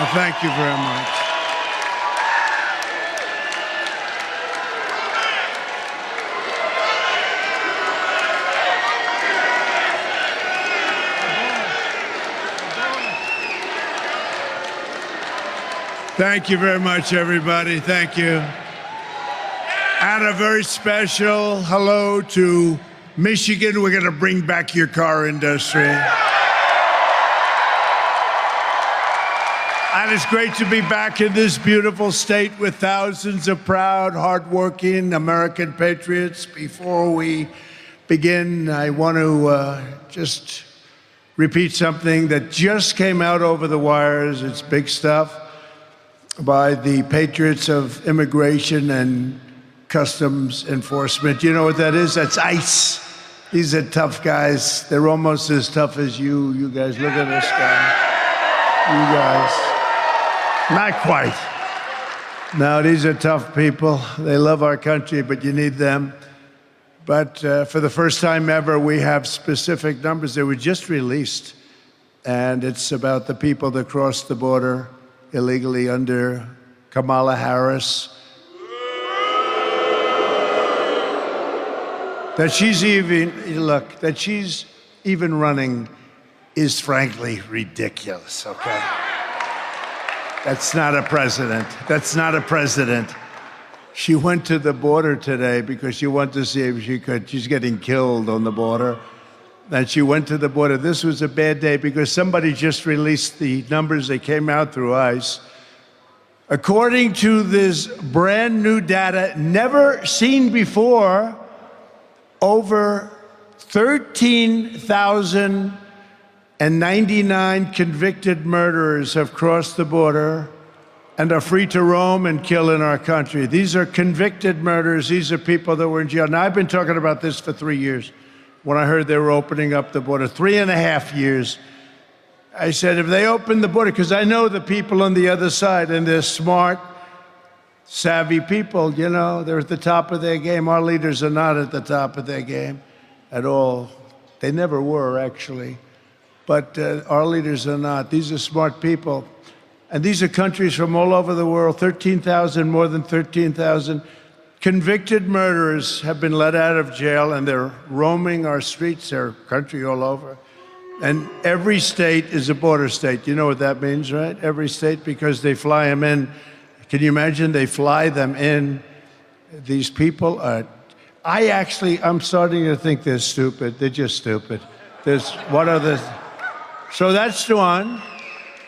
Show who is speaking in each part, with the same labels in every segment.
Speaker 1: Well, thank you very much. Thank you very much, everybody. Thank you. And a very special hello to Michigan. We're going to bring back your car industry. And it's great to be back in this beautiful state with thousands of proud, hardworking American patriots. Before we begin, I want to just repeat something that just came out over the wires. It's big stuff. By the patriots of immigration and customs enforcement. You know what that is? That's ICE. These are tough guys. They're almost as tough as you. You guys, look at this guy. You guys. Not quite. No, these are tough people. They love our country, but you need them. But for the first time ever, we have specific numbers that were just released. And it's about the people that crossed the border illegally under Kamala Harris. That she's even running is frankly ridiculous, okay? That's not a president. That's not a president. She went to the border today because she wanted to see if she could. She's getting killed on the border. And she went to the border. This was a bad day because somebody just released the numbers that came out through ICE. According to this brand new data, never seen before, over 13,099 convicted murderers have crossed the border and are free to roam and kill in our country. These are convicted murderers. These are people that were in jail. Now, I've been talking about this for 3 years. When I heard they were opening up the border, 3.5 years, I said, if they open the border, because I know the people on the other side, and they're smart, savvy people, you know, they're at the top of their game. Our leaders are not at the top of their game at all. They never were, actually. But our leaders are not. These are smart people. And these are countries from all over the world, 13,000, more than 13,000. Convicted murderers have been let out of jail, and they're roaming our streets, their country all over. And every state is a border state. You know what that means, right? Every state, because they fly them in. Can you imagine? They fly them in. These people are, I'm starting to think they're stupid. They're just stupid. So that's one,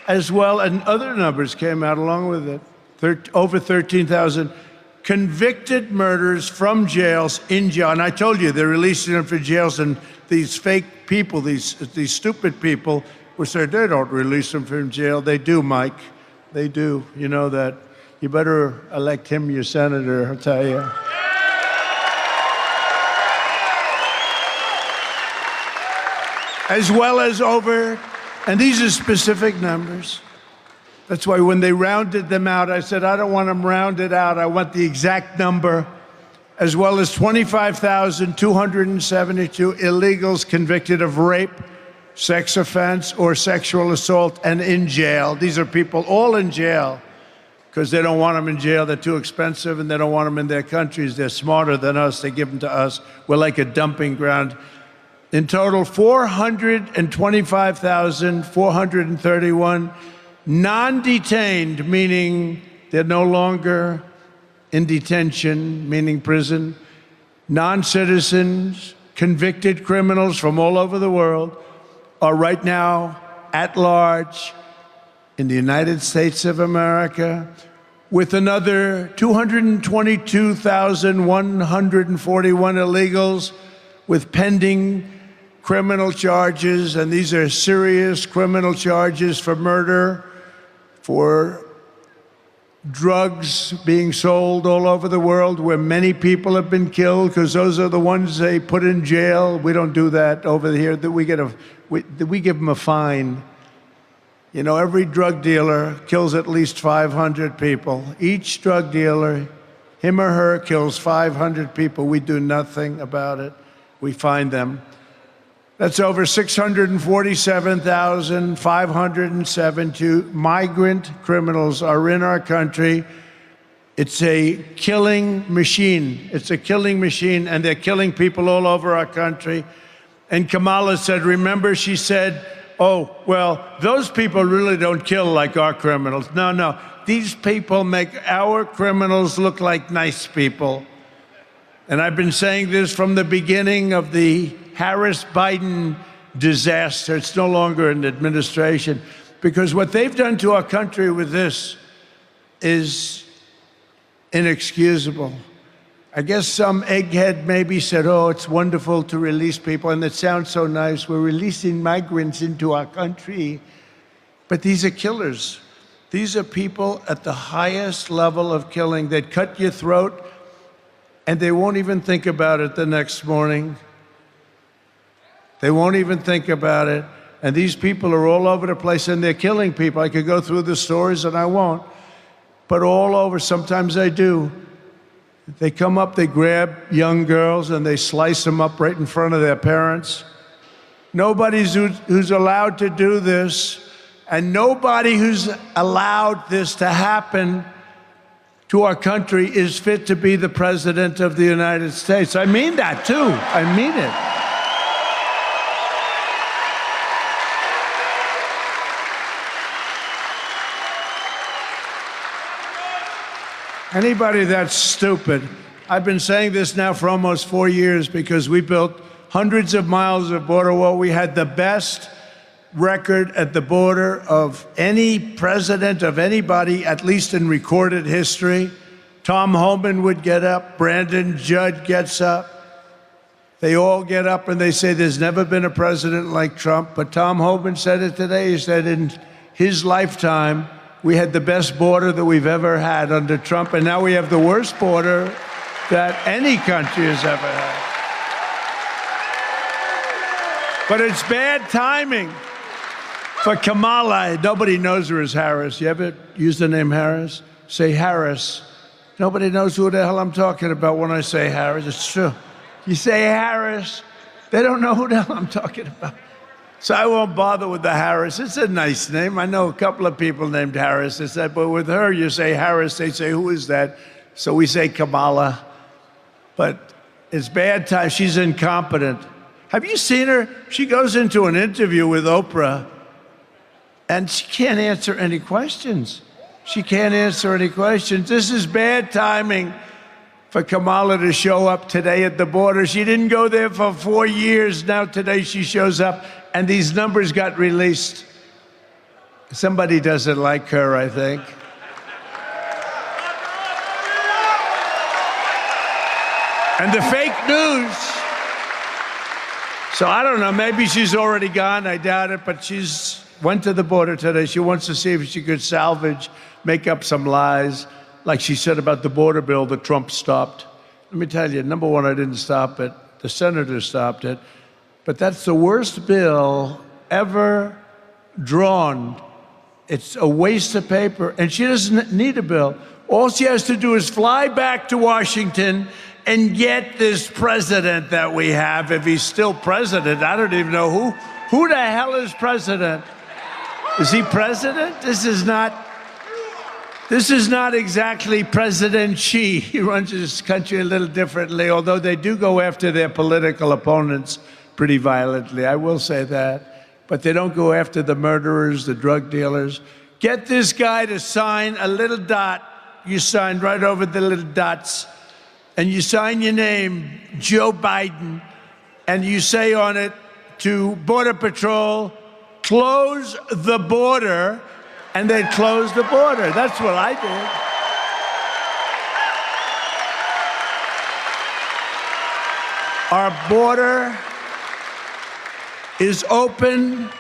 Speaker 1: as well, and other numbers came out along with it. Over 13,000. Convicted murderers from jails, in jail. And I told you, they're releasing them from jails, and these fake people, these stupid people, will say they don't release them from jail. They do, Mike. They do. You know that. You better elect him your senator, I'll tell you. As well as and these are specific numbers. That's why when they rounded them out, I said, I don't want them rounded out. I want the exact number, as well as 25,272 illegals convicted of rape, sex offense, or sexual assault and in jail. These are people all in jail because they don't want them in jail. They're too expensive, and they don't want them in their countries. They're smarter than us. They give them to us. We're like a dumping ground. In total, 425,431 non-detained, meaning they're no longer in detention, meaning prison, non-citizens, convicted criminals from all over the world are right now at large in the United States of America, with another 222,141 illegals with pending criminal charges, and these are serious criminal charges for murder, for drugs being sold all over the world where many people have been killed, because those are the ones they put in jail. We don't do that over here. We give them a fine. You know, every drug dealer kills at least 500 people. Each drug dealer, him or her, kills 500 people. We do nothing about it. We find them. That's over 647,572 migrant criminals are in our country. It's a killing machine. It's a killing machine, and they're killing people all over our country. And Kamala said, remember, she said, oh, well, those people really don't kill like our criminals. No, no. These people make our criminals look like nice people. And I've been saying this from the beginning of the Harris-Biden disaster. It's no longer an administration, because what they've done to our country with this is inexcusable. I guess some egghead maybe said, oh, it's wonderful to release people, and it sounds so nice. We're releasing migrants into our country. But these are killers. These are people at the highest level of killing. They'd cut your throat, and they won't even think about it the next morning. They won't even think about it. And these people are all over the place, and they're killing people. I could go through the stories, and I won't. But all over, sometimes I do. They come up, they grab young girls, and they slice them up right in front of their parents. Nobody who's allowed to do this, and nobody who's allowed this to happen to our country is fit to be the president of the United States. I mean that, too. I mean it. Anybody that's stupid. I've been saying this now for almost 4 years, because we built hundreds of miles of border wall. We had the best record at the border of any president of anybody, at least in recorded history. Tom Homan would get up, Brandon Judd gets up. They all get up and they say there's never been a president like Trump. But Tom Homan said it today. He said in his lifetime, we had the best border that we've ever had under Trump, and now we have the worst border that any country has ever had. But it's bad timing for Kamala. Nobody knows her as Harris. You ever use the name Harris? Say Harris. Nobody knows who the hell I'm talking about when I say Harris. It's true. You say Harris, they don't know who the hell I'm talking about. So I won't bother with the Harris. It's a nice name. I know a couple of people named Harris. They said, but with her, you say Harris. They say, who is that? So we say Kamala. But it's bad time. She's incompetent. Have you seen her? She goes into an interview with Oprah, and she can't answer any questions. She can't answer any questions. This is bad timing for Kamala to show up today at the border. She didn't go there for 4 years. Now today she shows up, and these numbers got released. Somebody doesn't like her, I think. And the fake news. So I don't know, maybe she's already gone, I doubt it, but she's went to the border today. She wants to see if she could salvage, make up some lies, like she said about the border bill that Trump stopped. Let me tell you, number one, I didn't stop it. The senators stopped it. But that's the worst bill ever drawn. It's a waste of paper, and she doesn't need a bill. All she has to do is fly back to Washington and get this president that we have, if he's still president. I don't even know who the hell is president. Is he president? This is not exactly President Xi. He runs his country a little differently, although they do go after their political opponents pretty violently. I will say that. But they don't go after the murderers, the drug dealers. Get this guy to sign a little dot. You sign right over the little dots, and you sign your name, Joe Biden, and you say on it to Border Patrol, close the border, and they close the border. That's what I did. Our border is open.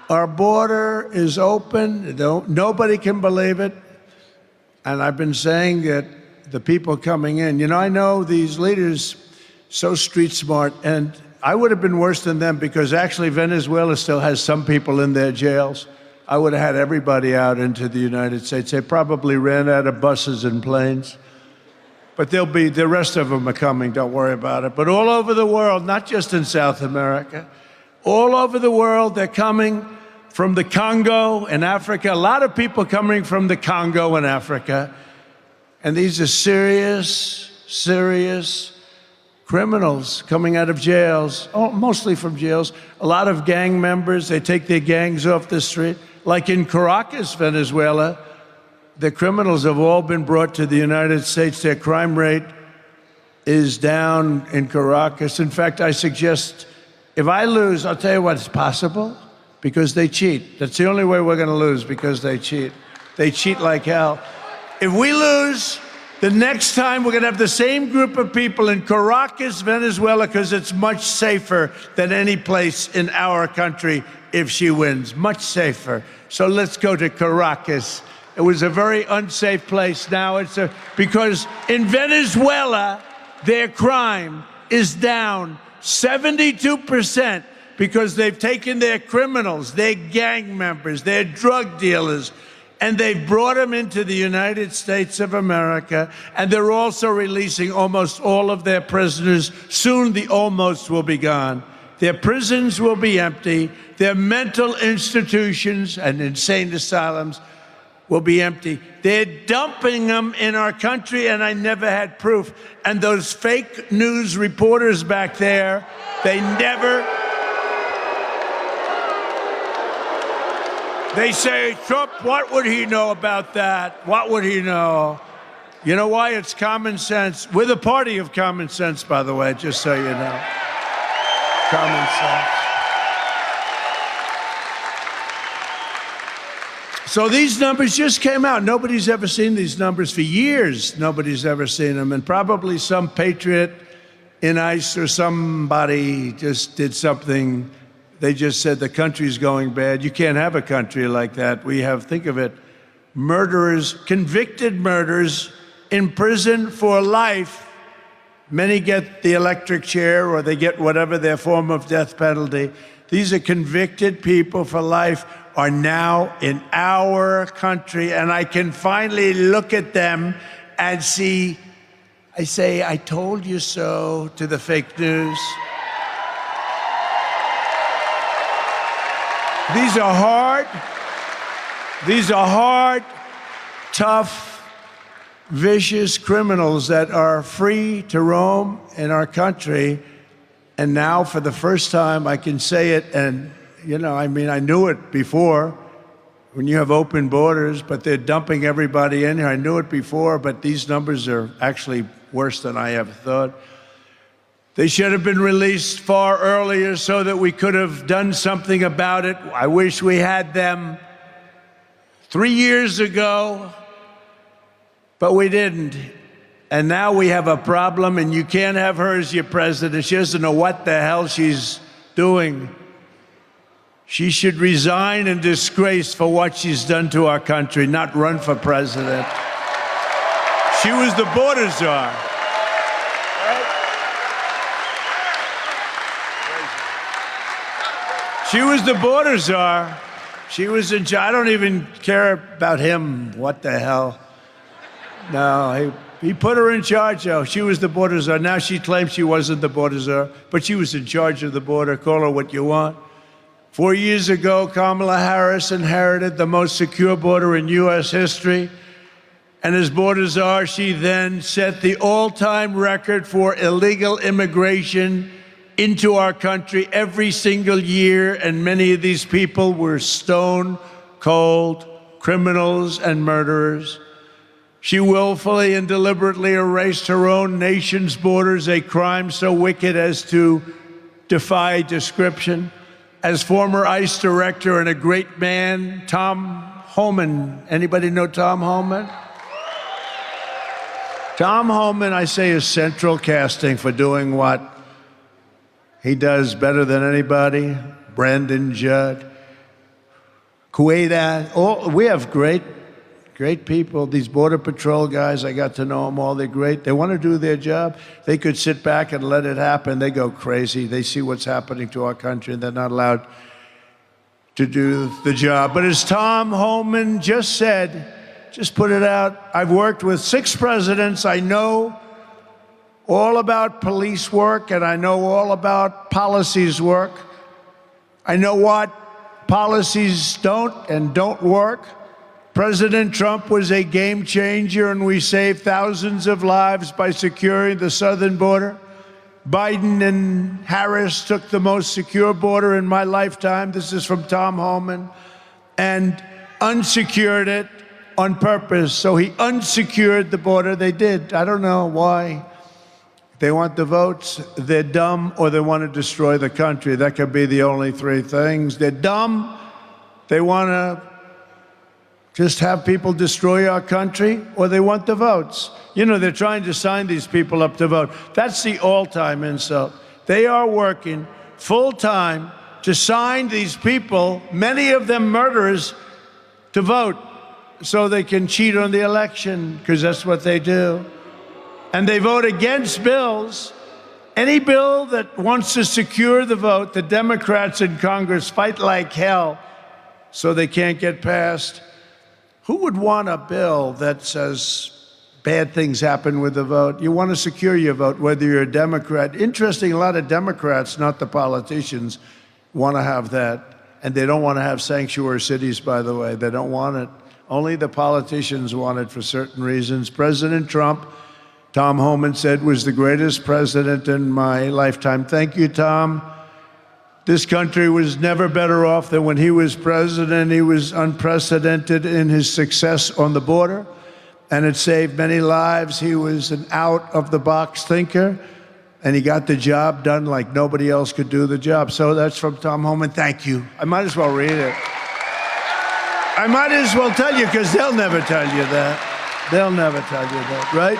Speaker 1: Our border is open. Nobody can believe it. And I've been saying that the people coming in, you know, I know these leaders so street smart, and I would have been worse than them, because actually Venezuela still has some people in their jails. I would have had everybody out into the United States. They probably ran out of buses and planes. But the rest of them are coming, don't worry about it. But all over the world, not just in South America, all over the world. They're coming from the Congo in Africa. A lot of people coming from the Congo in Africa. And these are serious criminals coming out of jails, mostly from jails. A lot of gang members, they take their gangs off the street. Like in Caracas, Venezuela, the criminals have all been brought to the United States. Their crime rate is down in Caracas. In fact, I suggest, if I lose, I'll tell you what, it's possible, because they cheat. That's the only way we're going to lose, because they cheat. They cheat like hell. If we lose, the next time we're going to have the same group of people in Caracas, Venezuela, because it's much safer than any place in our country if she wins. Much safer. So let's go to Caracas. It was a very unsafe place. Now because in Venezuela, their crime is down 72% because they've taken their criminals, their gang members, their drug dealers, and they've brought them into the United States of America, and they're also releasing almost all of their prisoners. Soon the almost will be gone. Their prisons will be empty. Their mental institutions and insane asylums will be empty. They're dumping them in our country, and I never had proof. And those fake news reporters back there, they say, Trump, what would he know about that? What would he know? You know why? It's common sense. We're the party of common sense, by the way, just so you know. Common sense. So these numbers just came out. Nobody's ever seen these numbers for years. Nobody's ever seen them. And probably some patriot in ICE or somebody just did something. They just said the country's going bad. You can't have a country like that. We have, think of it, murderers, convicted murderers in prison for life. Many get the electric chair or they get whatever their form of death penalty. These are convicted people for life are now in our country, and I can finally look at them and see, I say, I told you so to the fake news. These are hard, tough, vicious criminals that are free to roam in our country. And now, for the first time, I can say it, and you know, I mean, I knew it before when you have open borders, but they're dumping everybody in here. I knew it before, but these numbers are actually worse than I ever thought. They should have been released far earlier so that we could have done something about it. I wish we had them 3 years ago, but we didn't. And now we have a problem, and you can't have her as your president. She doesn't know what the hell she's doing. She should resign in disgrace for what she's done to our country, not run for president. She was the border czar. She was the border czar. She was in charge. I don't even care about him. What the hell? No, he put her in charge, though. She was the border czar. Now she claims she wasn't the border czar, but she was in charge of the border. Call her what you want. 4 years ago, Kamala Harris inherited the most secure border in U.S. history. And as border czar, she then set the all-time record for illegal immigration into our country every single year. And many of these people were stone-cold criminals and murderers. She willfully and deliberately erased her own nation's borders, a crime so wicked as to defy description. As former ICE director and a great man, Tom Homan. Anybody know Tom Homan? Tom Homan, I say, is central casting for doing what he does better than anybody. Brandon Judd, Quaida. We have great people. These Border Patrol guys, I got to know them all. They're great. They want to do their job. They could sit back and let it happen. They go crazy. They see what's happening to our country, and they're not allowed to do the job. But as Tom Homan just said, just put it out, I've worked with 6 presidents. I know all about police work, and I know all about policies work. I know what policies don't work. President Trump was a game changer, and we saved thousands of lives by securing the southern border. Biden and Harris took the most secure border in my lifetime. This is from Tom Homan, and unsecured it on purpose. So he unsecured the border. They did. I don't know why. They want the votes, they're dumb, or they want to destroy the country. That could be the only three things. They're dumb, they want to just have people destroy our country, or they want the votes. You know, they're trying to sign these people up to vote. That's the all-time insult. They are working full-time to sign these people, many of them murderers, to vote so they can cheat on the election, because that's what they do. And they vote against bills. Any bill that wants to secure the vote, the Democrats in Congress fight like hell so they can't get passed. Who would want a bill that says bad things happen with the vote? You want to secure your vote, whether you're a Democrat. Interesting, a lot of Democrats, not the politicians, want to have that. And they don't want to have sanctuary cities, by the way. They don't want it. Only the politicians want it for certain reasons. President Trump, Tom Homan said, was the greatest president in my lifetime. Thank you, Tom. This country was never better off than when he was president. He was unprecedented in his success on the border, and it saved many lives. He was an out-of-the-box thinker, and he got the job done like nobody else could do the job. So that's from Tom Homan. Thank you. I might as well read it. I might as well tell you, because they'll never tell you that. They'll never tell you that, right?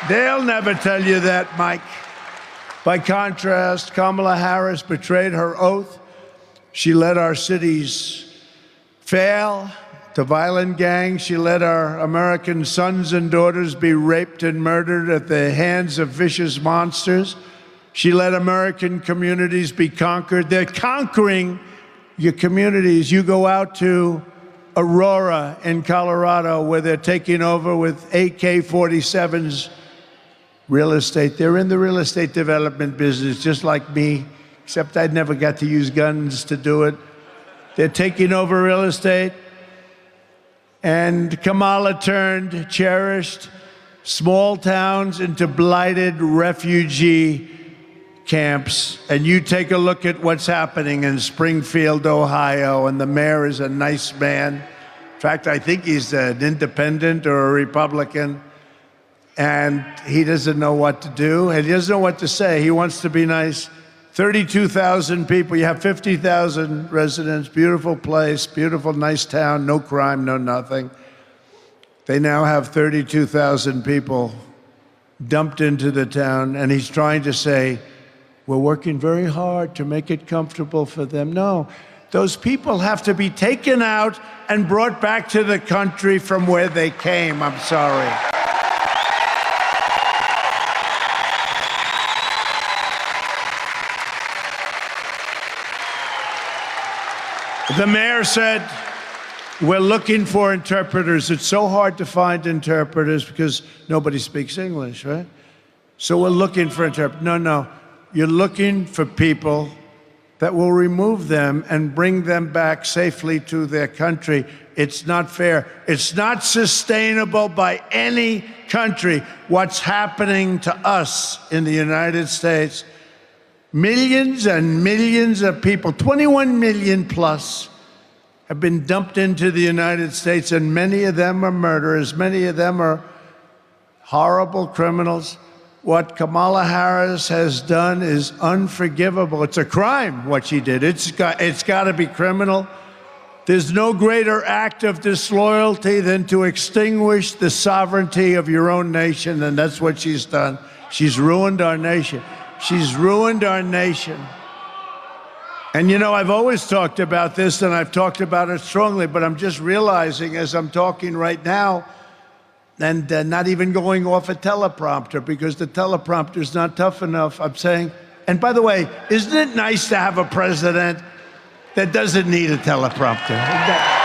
Speaker 1: They'll never tell you that, Mike. By contrast, Kamala Harris betrayed her oath. She let our cities fail to violent gangs. She let our American sons and daughters be raped and murdered at the hands of vicious monsters. She let American communities be conquered. They're conquering your communities. You go out to Aurora in Colorado, where they're taking over with AK-47s. Real estate. They're in the real estate development business, just like me, except I never got to use guns to do it. They're taking over real estate. And Kamala turned cherished small towns into blighted refugee camps. And you take a look at what's happening in Springfield, Ohio, and the mayor is a nice man. In fact, I think he's an independent or a Republican. And he doesn't know what to do, and he doesn't know what to say. He wants to be nice. 32,000 people. You have 50,000 residents. Beautiful place, beautiful, nice town, no crime, no nothing. They now have 32,000 people dumped into the town, and he's trying to say, we're working very hard to make it comfortable for them. No, those people have to be taken out and brought back to the country from where they came. I'm sorry. The mayor said, we're looking for interpreters. It's so hard to find interpreters because nobody speaks English, right? So we're looking for interpreters. No, you're looking for people that will remove them and bring them back safely to their country. It's not fair. It's not sustainable by any country. What's happening to us in the United States? Millions and millions of people, 21 million plus, have been dumped into the United States, and many of them are murderers. Many of them are horrible criminals. What Kamala Harris has done is unforgivable. It's a crime, what she did. It's got to be criminal. There's no greater act of disloyalty than to extinguish the sovereignty of your own nation, and that's what she's done. She's ruined our nation. She's ruined our nation. And you know, I've always talked about this, and I've talked about it strongly, but I'm just realizing as I'm talking right now, and not even going off a teleprompter, because the teleprompter's not tough enough, I'm saying, and by the way, isn't it nice to have a president that doesn't need a teleprompter?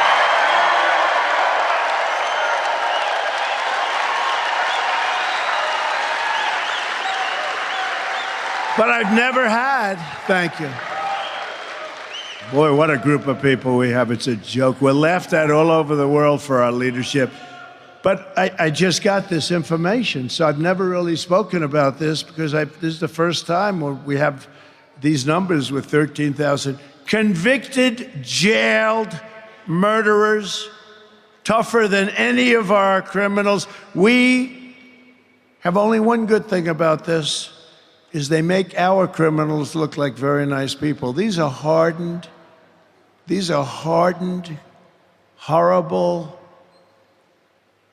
Speaker 1: But I've never had, thank you. Boy, what a group of people we have. It's a joke. We're laughed at all over the world for our leadership. But I just got this information, so I've never really spoken about this because this is the first time where we have these numbers with 13,000 convicted, jailed murderers, tougher than any of our criminals. We have only one good thing about this, is they make our criminals look like very nice people. These are hardened, horrible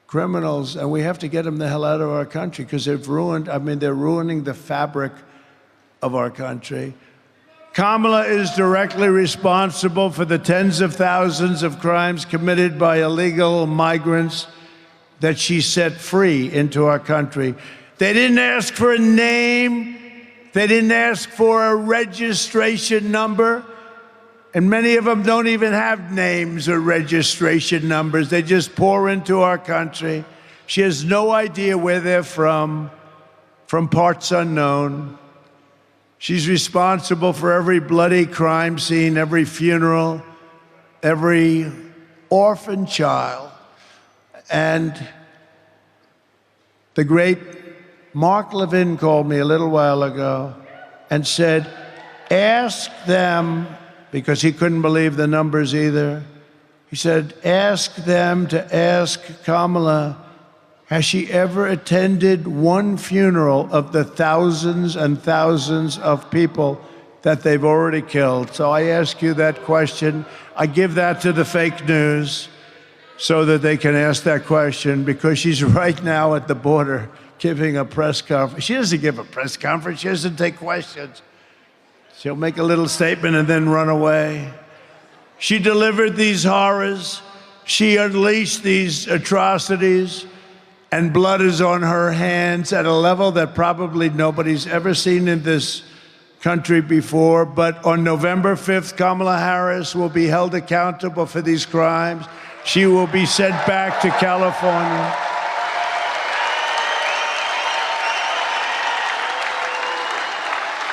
Speaker 1: criminals, and we have to get them the hell out of our country because they're ruining the fabric of our country. Kamala is directly responsible for the tens of thousands of crimes committed by illegal migrants that she set free into our country. They didn't ask for a name. They didn't ask for a registration number. And many of them don't even have names or registration numbers. They just pour into our country. She has no idea where they're from parts unknown. She's responsible for every bloody crime scene, every funeral, every orphan child. And the great Mark Levin called me a little while ago and said, ask them, because he couldn't believe the numbers either. He said, ask them to ask Kamala, has she ever attended one funeral of the thousands and thousands of people that they've already killed? So I ask you that question. I give that to the fake news so that they can ask that question, because she's right now at the border giving a press conference. She doesn't give a press conference. She doesn't take questions. She'll make a little statement and then run away. She delivered these horrors. She unleashed these atrocities, and blood is on her hands at a level that probably nobody's ever seen in this country before. But on November 5th, Kamala Harris will be held accountable for these crimes. She will be sent back to California.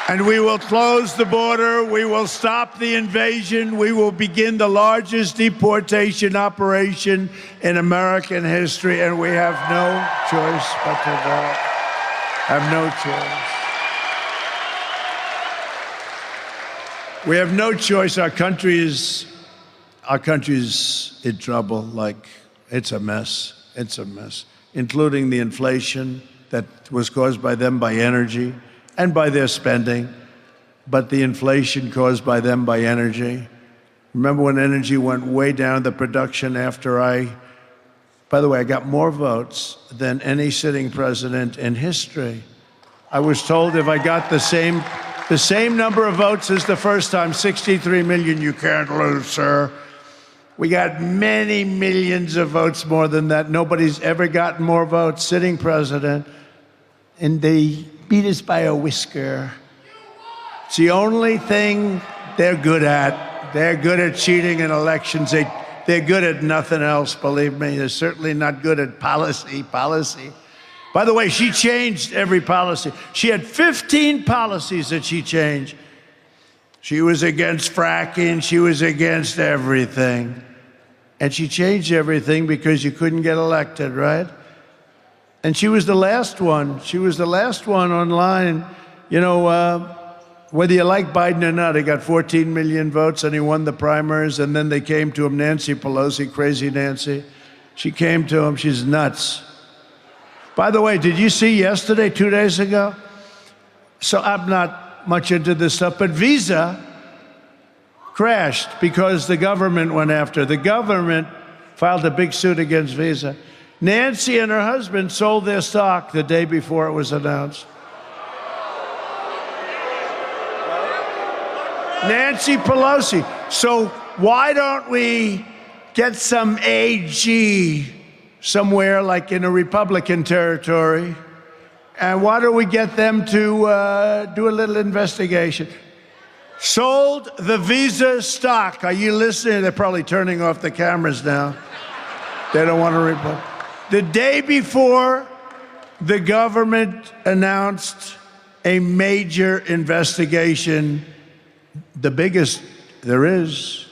Speaker 1: And we will close the border. We will stop the invasion. We will begin the largest deportation operation in American history. And we have no choice but to vote. Have no choice. We have no choice. Our country is in trouble. Like, it's a mess. It's a mess, including the inflation that was caused by them by energy and by their spending, but the inflation caused by them by energy. Remember when energy went way down, the production after by the way, I got more votes than any sitting president in history. I was told if I got the same number of votes as the first time, 63 million, you can't lose, sir. We got many millions of votes more than that. Nobody's ever gotten more votes, sitting president, and they beat us by a whisker. It's the only thing they're good at. They're good at cheating in elections. They're good at nothing else, believe me. They're certainly not good at policy. By the way, she changed every policy. She had 15 policies that she changed. She was against fracking. She was against everything. And she changed everything because you couldn't get elected, right? And she was the last one. She was the last one online. You know, whether you like Biden or not, he got 14 million votes and he won the primaries. And then they came to him, Nancy Pelosi, crazy Nancy. She came to him. She's nuts. By the way, did you see yesterday, 2 days ago? So I'm not much into this stuff, but Visa crashed because the government went after. The government filed a big suit against Visa. Nancy and her husband sold their stock the day before it was announced. Nancy Pelosi. So why don't we get some AG somewhere like in a Republican territory? And why don't we get them to do a little investigation? Sold the Visa stock. Are you listening? They're probably turning off the cameras now. They don't want to report. The day before, the government announced a major investigation, the biggest There is.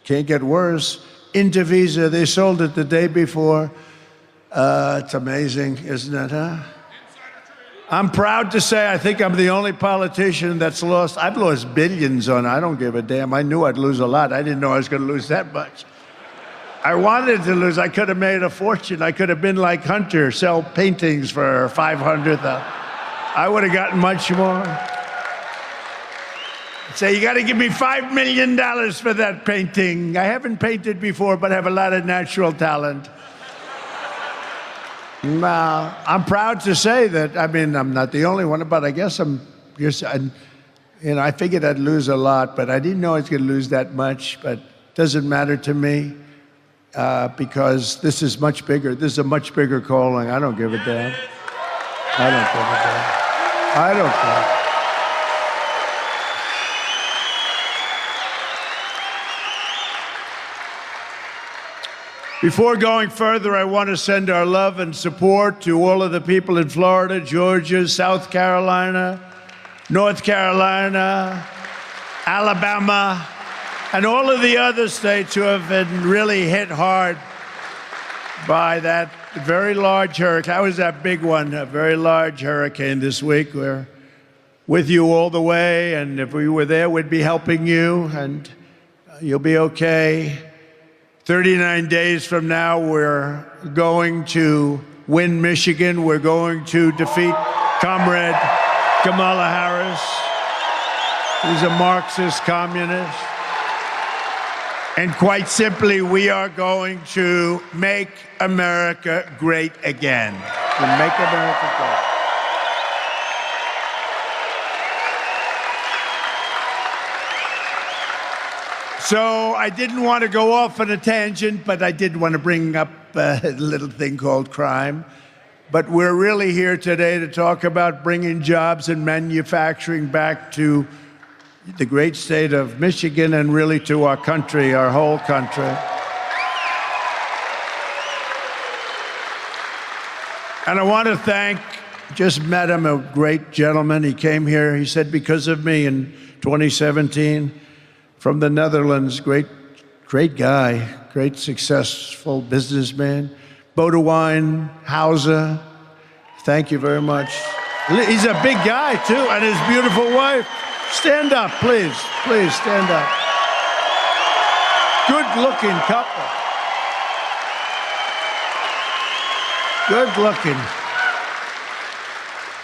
Speaker 1: Can't get worse. Intervisa, they sold it the day before. It's amazing, isn't it, huh? I'm proud to say I think I'm the only politician that's lost. I've lost billions on it. I don't give a damn. I knew I'd lose a lot. I didn't know I was going to lose that much. I wanted to lose. I could have made a fortune. I could have been like Hunter, sell paintings for $500,000. I would have gotten much more. Say, you got to give me $5 million for that painting. I haven't painted before, but I have a lot of natural talent. I'm proud to say that, I mean, I'm not the only one, but I guess I figured I'd lose a lot, but I didn't know I was going to lose that much, but it doesn't matter to me because this is much bigger. This is a much bigger calling. I don't give a damn. I don't give a damn. I don't care. Before going further, I want to send our love and support to all of the people in Florida, Georgia, South Carolina, North Carolina, Alabama, and all of the other states who have been really hit hard by that very large hurricane. That was that big one, a very large hurricane this week. We're with you all the way, and if we were there, we'd be helping you, and you'll be okay. 39 days from now, we're going to win Michigan. We're going to defeat Comrade Kamala Harris, who's a Marxist communist. And quite simply, we are going to make America great again. To make America great. So I didn't want to go off on a tangent, but I did want to bring up a little thing called crime. But we're really here today to talk about bringing jobs and manufacturing back to the great state of Michigan and really to our country, our whole country. And I want to thank, just met him, a great gentleman. He came here, he said, because of me in 2017. From the Netherlands, great guy, great successful businessman. Bodewijn Hauser, thank you very much. He's a big guy too, and his beautiful wife. Stand up, please, please stand up. Good looking couple. Good looking.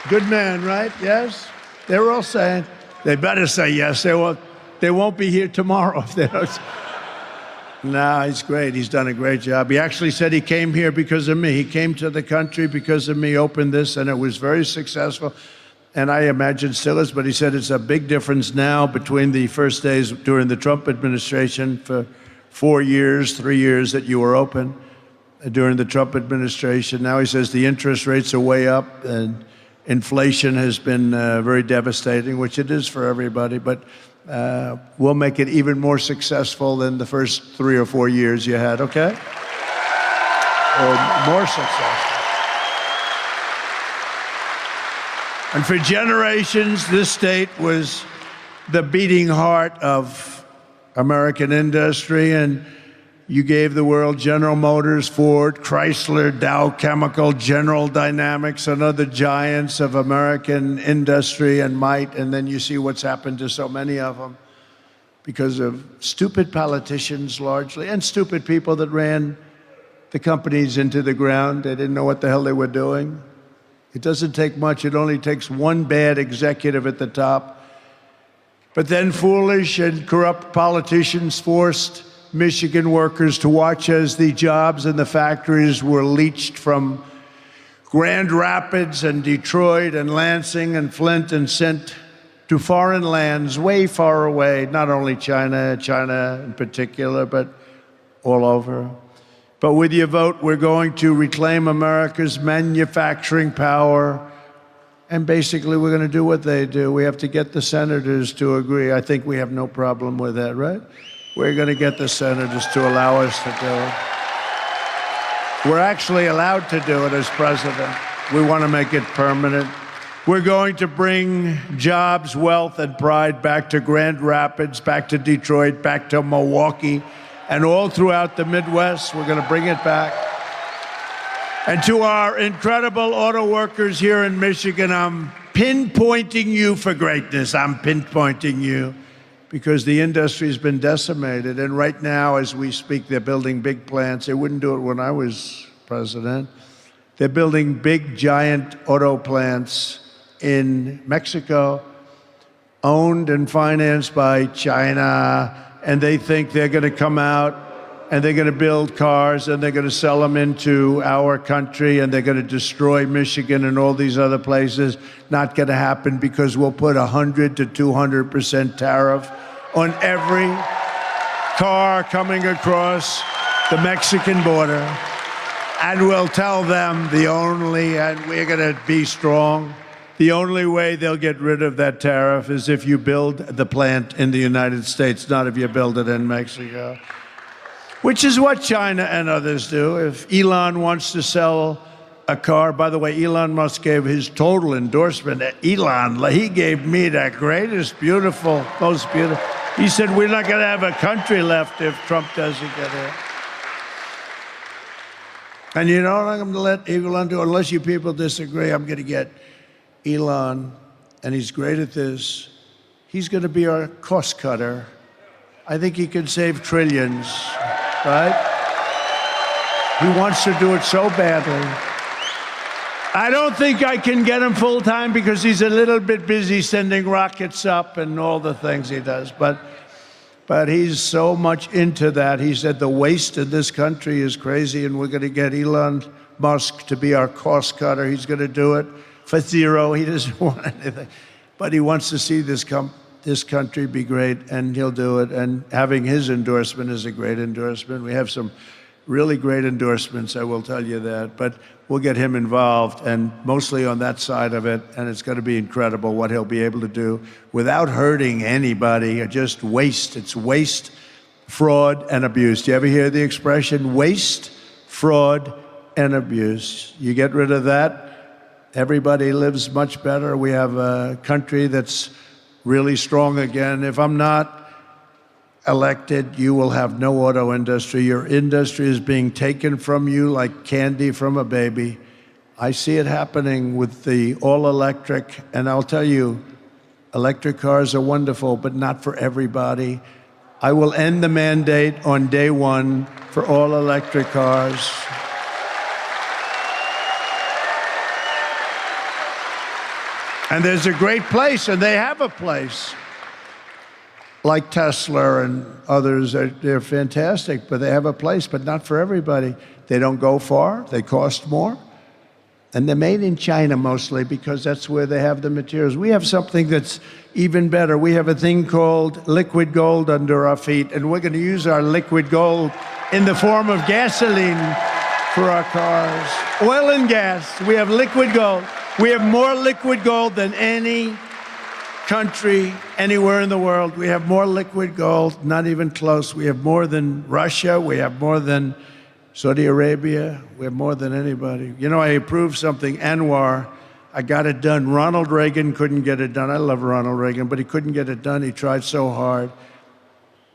Speaker 1: Good man, right? Yes? They were all saying, they better say yes, they won't be here tomorrow if they don't. No, he's great. He's done a great job. He actually said he came here because of me. He came to the country because of me, opened this, and it was very successful. And I imagine still is, but he said it's a big difference now between the first days during the Trump administration for 4 years, 3 years that you were open during the Trump administration. Now he says the interest rates are way up and inflation has been very devastating, which it is for everybody, but we'll make it even more successful than the first 3 or 4 years you had, okay? Or more successful. And for generations, this state was the beating heart of American industry, and you gave the world General Motors, Ford, Chrysler, Dow Chemical, General Dynamics, and other giants of American industry and might, and then you see what's happened to so many of them because of stupid politicians largely, and stupid people that ran the companies into the ground. They didn't know what the hell they were doing. It doesn't take much. It only takes one bad executive at the top. But then foolish and corrupt politicians forced Michigan workers to watch as the jobs in the factories were leached from Grand Rapids and Detroit and Lansing and Flint and sent to foreign lands way far away, not only China in particular, but all over. But with your vote, we're going to reclaim America's manufacturing power, and basically we're going to do what they do. We have to get the senators to agree. I think we have no problem with that, right? We're going to get the senators to allow us to do it. We're actually allowed to do it as president. We want to make it permanent. We're going to bring jobs, wealth, and pride back to Grand Rapids, back to Detroit, back to Milwaukee, and all throughout the Midwest. We're going to bring it back. And to our incredible auto workers here in Michigan, I'm pinpointing you for greatness. I'm pinpointing you because the industry has been decimated. And right now, as we speak, they're building big plants. They wouldn't do it when I was president. They're building big, giant auto plants in Mexico, owned and financed by China, and they think they're going to come out and they're going to build cars and they're going to sell them into our country and they're going to destroy Michigan and all these other places. Not going to happen because we'll put 100 to 200% tariff on every car coming across the Mexican border. And we'll tell them and we're going to be strong. The only way they'll get rid of that tariff is if you build the plant in the United States, not if you build it in Mexico, which is what China and others do. If Elon wants to sell a car, by the way, Elon Musk gave his total endorsement. He gave me the greatest, beautiful, most beautiful. He said, we're not going to have a country left if Trump doesn't get in. And you know what I'm going to let Elon do? Unless you people disagree, I'm going to get Elon, and he's great at this. He's going to be our cost cutter. I think he can save trillions, right? He wants to do it so badly. I don't think I can get him full time because he's a little bit busy sending rockets up and all the things he does. But he's so much into that. He said the waste in this country is crazy, and we're going to get Elon Musk to be our cost cutter. He's going to do it for zero. He doesn't want anything. But he wants to see this country be great, and he'll do it. And having his endorsement is a great endorsement. We have some really great endorsements, I will tell you that. But we'll get him involved, and mostly on that side of it, and it's going to be incredible what he'll be able to do without hurting anybody, or just waste. It's waste, fraud, and abuse. Do you ever hear the expression waste, fraud, and abuse? You get rid of that, everybody lives much better. We have a country that's really strong again. If I'm not elected, you will have no auto industry. Your industry is being taken from you like candy from a baby. I see it happening with the all-electric, and I'll tell you, electric cars are wonderful, but not for everybody. I will end the mandate on day one for all-electric cars. And there's a great place, and they have a place. Like Tesla and others, they're fantastic, but they have a place, but not for everybody. They don't go far, they cost more, and they're made in China mostly because that's where they have the materials. We have something that's even better. We have a thing called liquid gold under our feet, and we're going to use our liquid gold in the form of gasoline for our cars. Oil and gas, we have liquid gold. We have more liquid gold than any country anywhere in the world. We have more liquid gold, not even close. We have more than Russia. We have more than Saudi Arabia. We have more than anybody. You know, I approved something, Anwar. I got it done. Ronald Reagan couldn't get it done. I love Ronald Reagan, but he couldn't get it done. He tried so hard.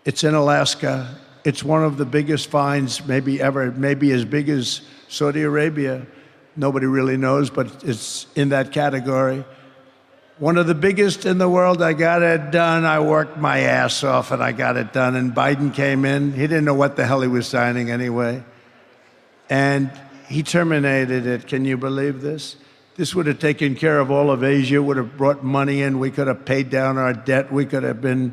Speaker 1: It's in Alaska. It's one of the biggest finds maybe ever, maybe as big as Saudi Arabia. Nobody really knows, but it's in that category. One of the biggest in the world. I got it done. I worked my ass off and I got it done. And Biden came in. He didn't know what the hell he was signing anyway. And he terminated it. Can you believe this? This would have taken care of all of Asia, would have brought money in. We could have paid down our debt. We could have been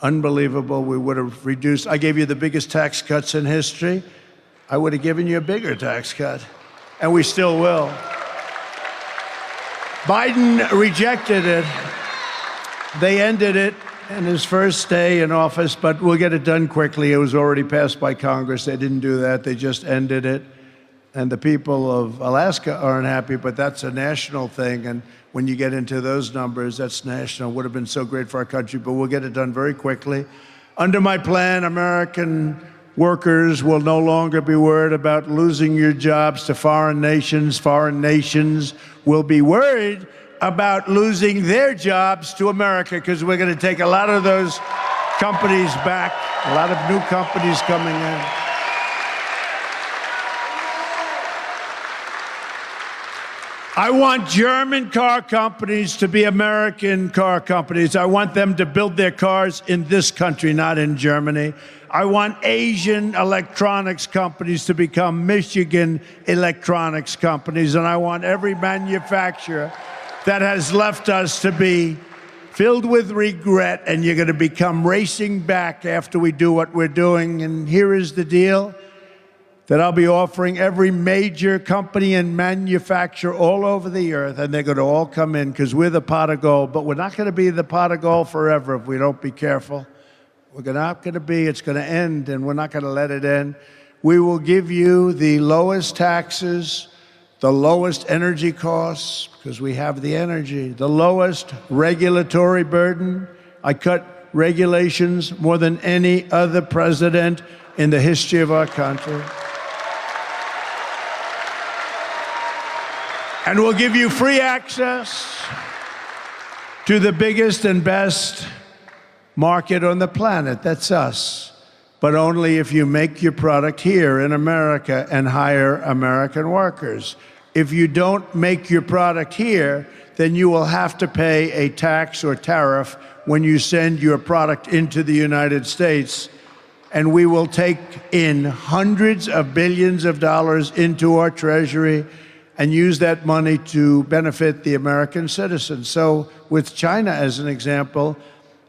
Speaker 1: unbelievable. We would have reduced. I gave you the biggest tax cuts in history. I would have given you a bigger tax cut. And we still will. Biden rejected it. They ended it in his first day in office, but we'll get it done quickly. It was already passed by Congress. They didn't do that. They just ended it. And the people of Alaska aren't happy, but that's a national thing. And when you get into those numbers, that's national. Would have been so great for our country, but we'll get it done very quickly. Under my plan, American workers will no longer be worried about losing your jobs to foreign nations. Foreign nations will be worried about losing their jobs to America, because we're going to take a lot of those companies back, a lot of new companies coming in. I want German car companies to be American car companies. I want them to build their cars in this country, not in Germany. I want Asian electronics companies to become Michigan electronics companies. And I want every manufacturer that has left us to be filled with regret, and you're going to become racing back after we do what we're doing. And here is the deal that I'll be offering every major company and manufacturer all over the earth, and they're going to all come in because we're the pot of gold. But we're not going to be the pot of gold forever if we don't be careful. We're not going to be, it's going to end, and we're not going to let it end. We will give you the lowest taxes, the lowest energy costs, because we have the energy, the lowest regulatory burden. I cut regulations more than any other president in the history of our country. And we'll give you free access to the biggest and best market on the planet. That's us. But only if you make your product here in America and hire American workers. If you don't make your product here, then you will have to pay a tax or tariff when you send your product into the United States. And we will take in hundreds of billions of dollars into our treasury and use that money to benefit the American citizens. So with China as an example,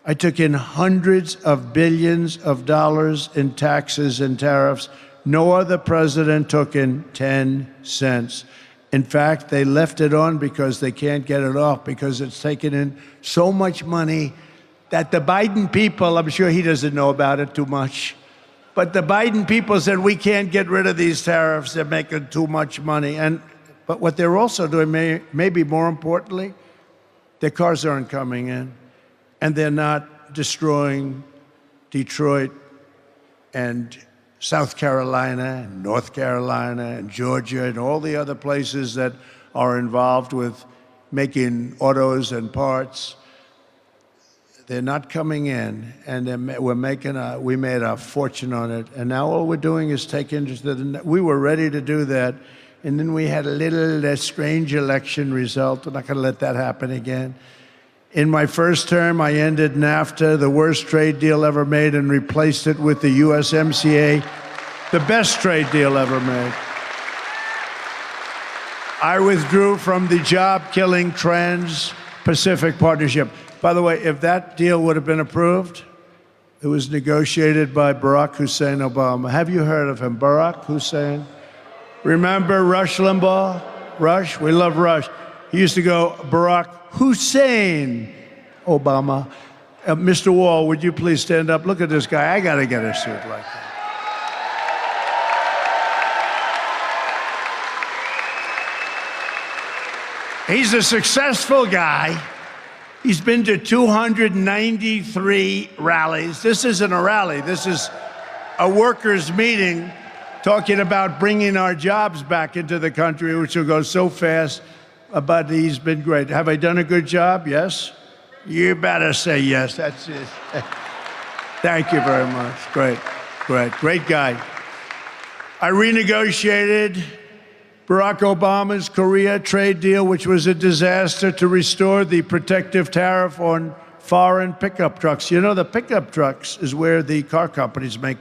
Speaker 1: I took in hundreds of billions of dollars in taxes and tariffs. No other president took in 10 cents. In fact, they left it on because they can't get it off, because it's taken in so much money that the Biden people, I'm sure he doesn't know about it too much, but the Biden people said, we can't get rid of these tariffs, they're making too much money. But what they're also doing, maybe more importantly, their cars aren't coming in, and they're not destroying Detroit and South Carolina and North Carolina and Georgia and all the other places that are involved with making autos and parts. They're not coming in, and we made a fortune on it. And now all we're doing is take interest. We were ready to do that. And then we had a little strange election result. We're not going to let that happen again. In my first term, I ended NAFTA, the worst trade deal ever made, and replaced it with the USMCA, the best trade deal ever made. I withdrew from the job-killing Trans-Pacific Partnership. By the way, if that deal would have been approved, it was negotiated by Barack Hussein Obama. Have you heard of him, Barack Hussein? Remember Rush Limbaugh? Rush? We love Rush. He used to go, Barack Hussein Obama. Mr. Wall, would you please stand up? Look at this guy. I got to get a suit like that. He's a successful guy. He's been to 293 rallies. This isn't a rally. This is a workers' meeting talking about bringing our jobs back into the country, which will go so fast. But he's been great. Have I done a good job? Yes? You better say yes. That's it. Thank you very much. Great, great, great guy. I renegotiated Barack Obama's Korea trade deal, which was a disaster, to restore the protective tariff on foreign pickup trucks. You know, the pickup trucks is where the car companies make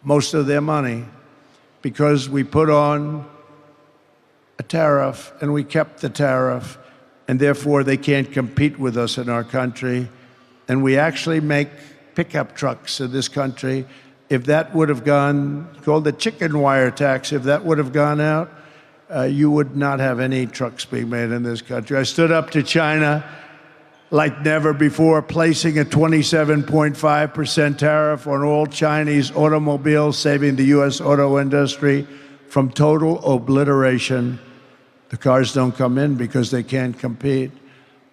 Speaker 1: most of their money, because we put on a tariff and we kept the tariff, and therefore they can't compete with us in our country. And we actually make pickup trucks in this country. If that would have gone, called the chicken wire tax, if that would have gone out, you would not have any trucks being made in this country. I stood up to China like never before, placing a 27.5% tariff on all Chinese automobiles, saving the U.S. auto industry from total obliteration. The cars don't come in because they can't compete.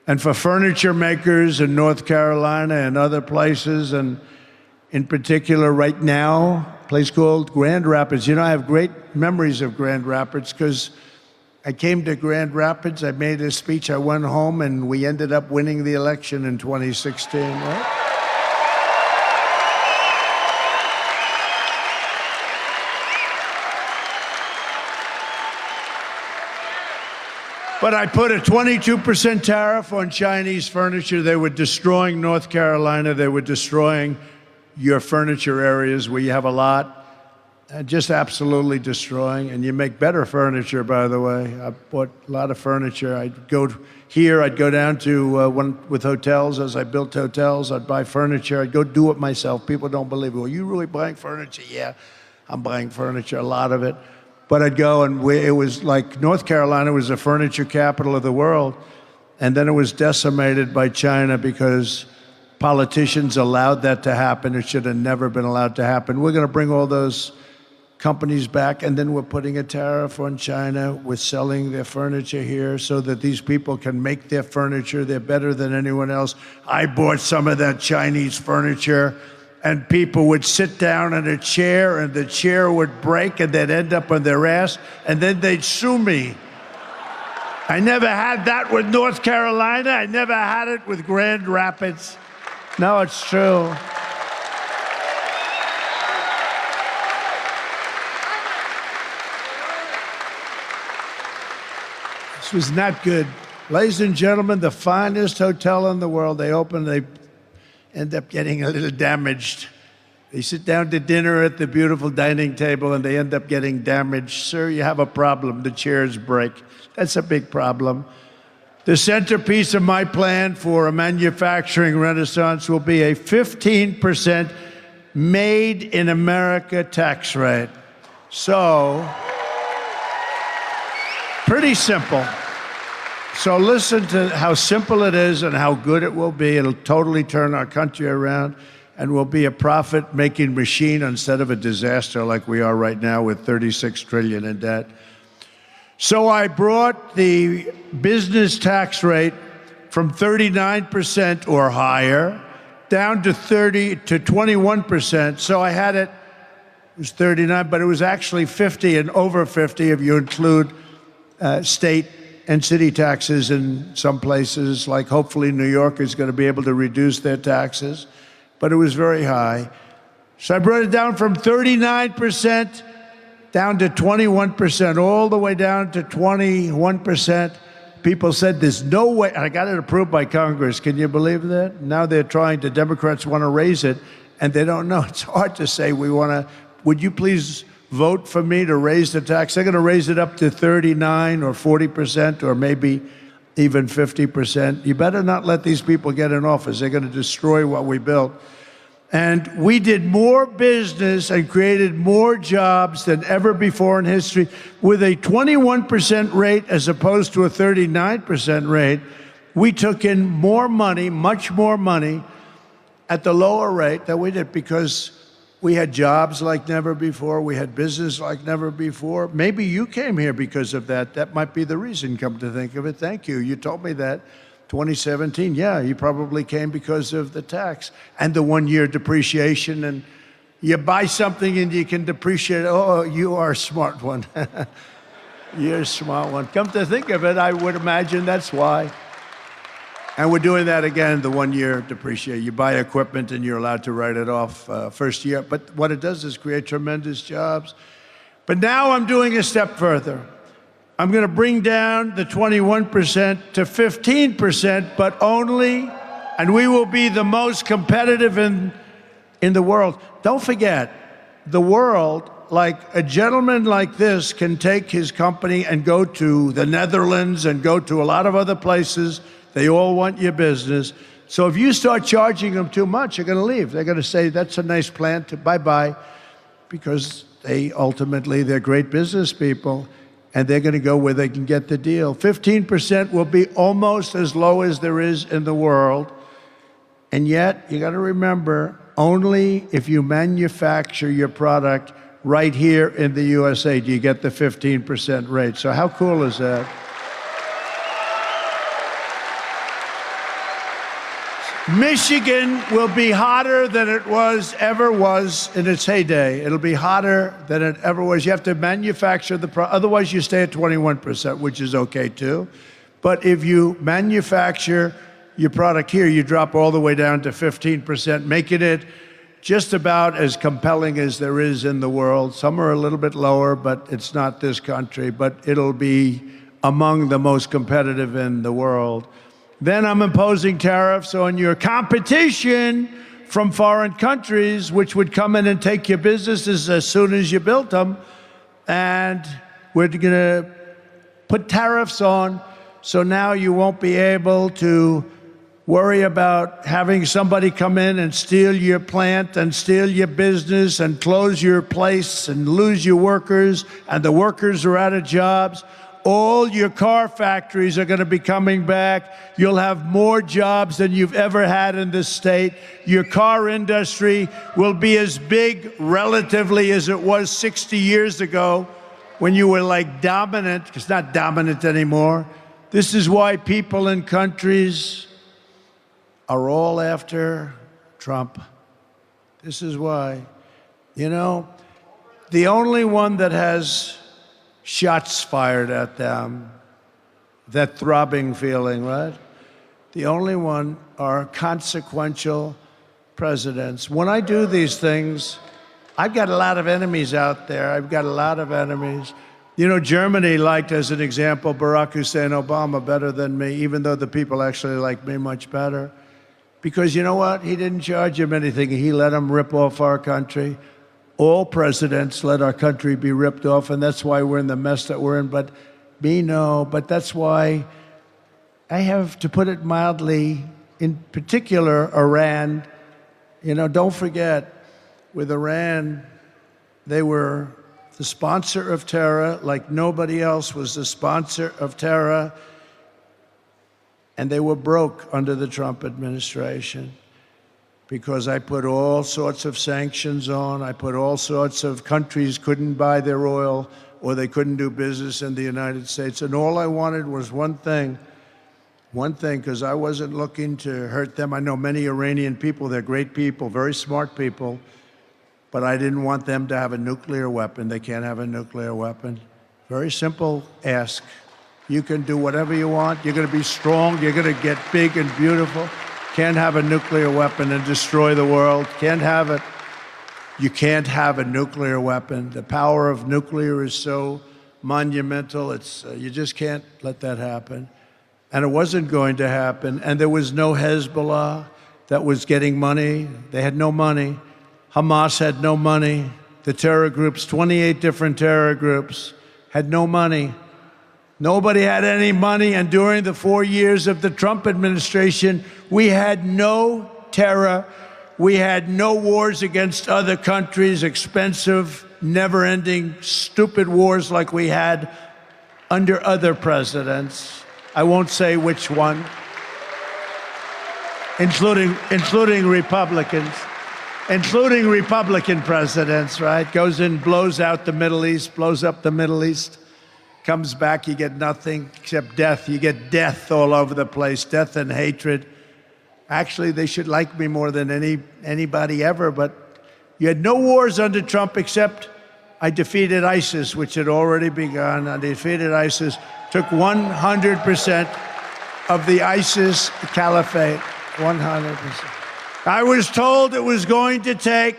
Speaker 1: And for furniture makers in North Carolina and other places, and in particular right now, a place called Grand Rapids. You know, I have great memories of Grand Rapids because I came to Grand Rapids, I made a speech, I went home, and we ended up winning the election in 2016, right? But I put a 22% tariff on Chinese furniture. They were destroying North Carolina. They were destroying your furniture areas where you have a lot. Just absolutely destroying. And you make better furniture, by the way. I bought a lot of furniture. I'd go here, I'd go down to with hotels. As I built hotels, I'd buy furniture. I'd go do it myself. People don't believe it. Well, you really buying furniture? Yeah, I'm buying furniture, a lot of it. But I'd go, and it was like North Carolina was the furniture capital of the world. And then it was decimated by China because politicians allowed that to happen. It should have never been allowed to happen. We're going to bring all those companies back, and then we're putting a tariff on China. We're selling their furniture here so that these people can make their furniture. They're better than anyone else. I bought some of that Chinese furniture, and people would sit down in a chair, and the chair would break, and they'd end up on their ass, and then they'd sue me. I never had that with North Carolina. I never had it with Grand Rapids. No, it's true. This was not good. Ladies and gentlemen, the finest hotel in the world. They open, they end up getting a little damaged. They sit down to dinner at the beautiful dining table, and they end up getting damaged. Sir, you have a problem. The chairs break. That's a big problem. The centerpiece of my plan for a manufacturing renaissance will be a 15% made in America tax rate. So, pretty simple. So listen to how simple it is and how good it will be. It'll totally turn our country around, and we'll be a profit-making machine instead of a disaster like we are right now with $36 trillion in debt. So I brought the business tax rate from 39% or higher down to 21%. So I had it was 39, but it was actually 50 and over 50 if you include state and city taxes in some places, like hopefully New York is going to be able to reduce their taxes, but it was very high. So I brought it down from 39% down to 21%, all the way down to 21%. People said there's no way, and I got it approved by Congress. Can you believe that? Now they're trying to, Democrats want to raise it, and they don't know. It's hard to say we want to, would you please vote for me to raise the tax? They're going to raise it up to 39 or 40% or maybe even 50%. You better not let these people get in office. They're going to destroy what we built. And we did more business and created more jobs than ever before in history with a 21% rate as opposed to a 39% rate. We took in more money, much more money, at the lower rate that we did because we had jobs like never before. We had business like never before. Maybe you came here because of that. That might be the reason, come to think of it. Thank you. You told me that. 2017, yeah, you probably came because of the tax and the one-year depreciation. And you buy something and you can depreciate. Oh, you are a smart one. You're a smart one. Come to think of it, I would imagine that's why. And we're doing that again, the one-year depreciation. You buy equipment and you're allowed to write it off first year. But what it does is create tremendous jobs. But now I'm doing a step further. I'm going to bring down the 21% to 15%, but only, and we will be the most competitive in the world. Don't forget, the world, like a gentleman like this can take his company and go to the Netherlands and go to a lot of other places. They all want your business. So if you start charging them too much, they're going to leave. They're going to say, that's a nice plant, bye-bye, because they're great business people, and they're going to go where they can get the deal. 15% will be almost as low as there is in the world. And yet, you got to remember, only if you manufacture your product right here in the USA do you get the 15% rate. So how cool is that? Michigan will be hotter than it ever was in its heyday. It'll be hotter than it ever was. You have to manufacture otherwise you stay at 21%, which is okay too. But if you manufacture your product here, you drop all the way down to 15%, making it just about as compelling as there is in the world. Some are a little bit lower, but it's not this country, but it'll be among the most competitive in the world. Then I'm imposing tariffs on your competition from foreign countries, which would come in and take your businesses as soon as you built them. And we're going to put tariffs on, so now you won't be able to worry about having somebody come in and steal your plant and steal your business and close your place and lose your workers, and the workers are out of jobs. All your car factories are going to be coming back. You'll have more jobs than you've ever had in this state. Your car industry will be as big relatively as it was 60 years ago when you were like dominant. It's not dominant anymore. This is why people in countries are all after Trump. This is why. You know, the only one that has shots fired at them, that throbbing feeling, right? The only one are consequential presidents. When I do these things, I've got a lot of enemies out there. I've got a lot of enemies. You know, Germany liked, as an example, Barack Hussein Obama better than me, even though the people actually like me much better. Because you know what? He didn't charge him anything. He let him rip off our country. All presidents let our country be ripped off, and that's why we're in the mess that we're in. But me, no. But that's why I have, to put it mildly, in particular, Iran. You know, don't forget, with Iran, they were the sponsor of terror like nobody else was the sponsor of terror, and they were broke under the Trump administration. Because I put all sorts of sanctions on. I put all sorts of countries couldn't buy their oil or they couldn't do business in the United States. And all I wanted was one thing, because I wasn't looking to hurt them. I know many Iranian people, they're great people, very smart people, but I didn't want them to have a nuclear weapon. They can't have a nuclear weapon. Very simple ask. You can do whatever you want. You're going to be strong. You're going to get big and beautiful. Can't have a nuclear weapon and destroy the world. Can't have it. You can't have a nuclear weapon. The power of nuclear is so monumental. You just can't let that happen. And it wasn't going to happen. And there was no Hezbollah that was getting money. They had no money. Hamas had no money. The terror groups, 28 different terror groups, had no money. Nobody had any money, and during the 4 years of the Trump administration, we had no terror. We had no wars against other countries, expensive, never-ending, stupid wars like we had under other presidents. I won't say which one, including Republicans, including Republican presidents, right? Goes in, blows out the Middle East, blows up the Middle East. Comes back, you get nothing except death. You get death all over the place, death and hatred. Actually, they should like me more than anybody ever, but you had no wars under Trump except I defeated ISIS, which had already begun. I defeated ISIS, took 100% of the ISIS caliphate, 100%. I was told it was going to take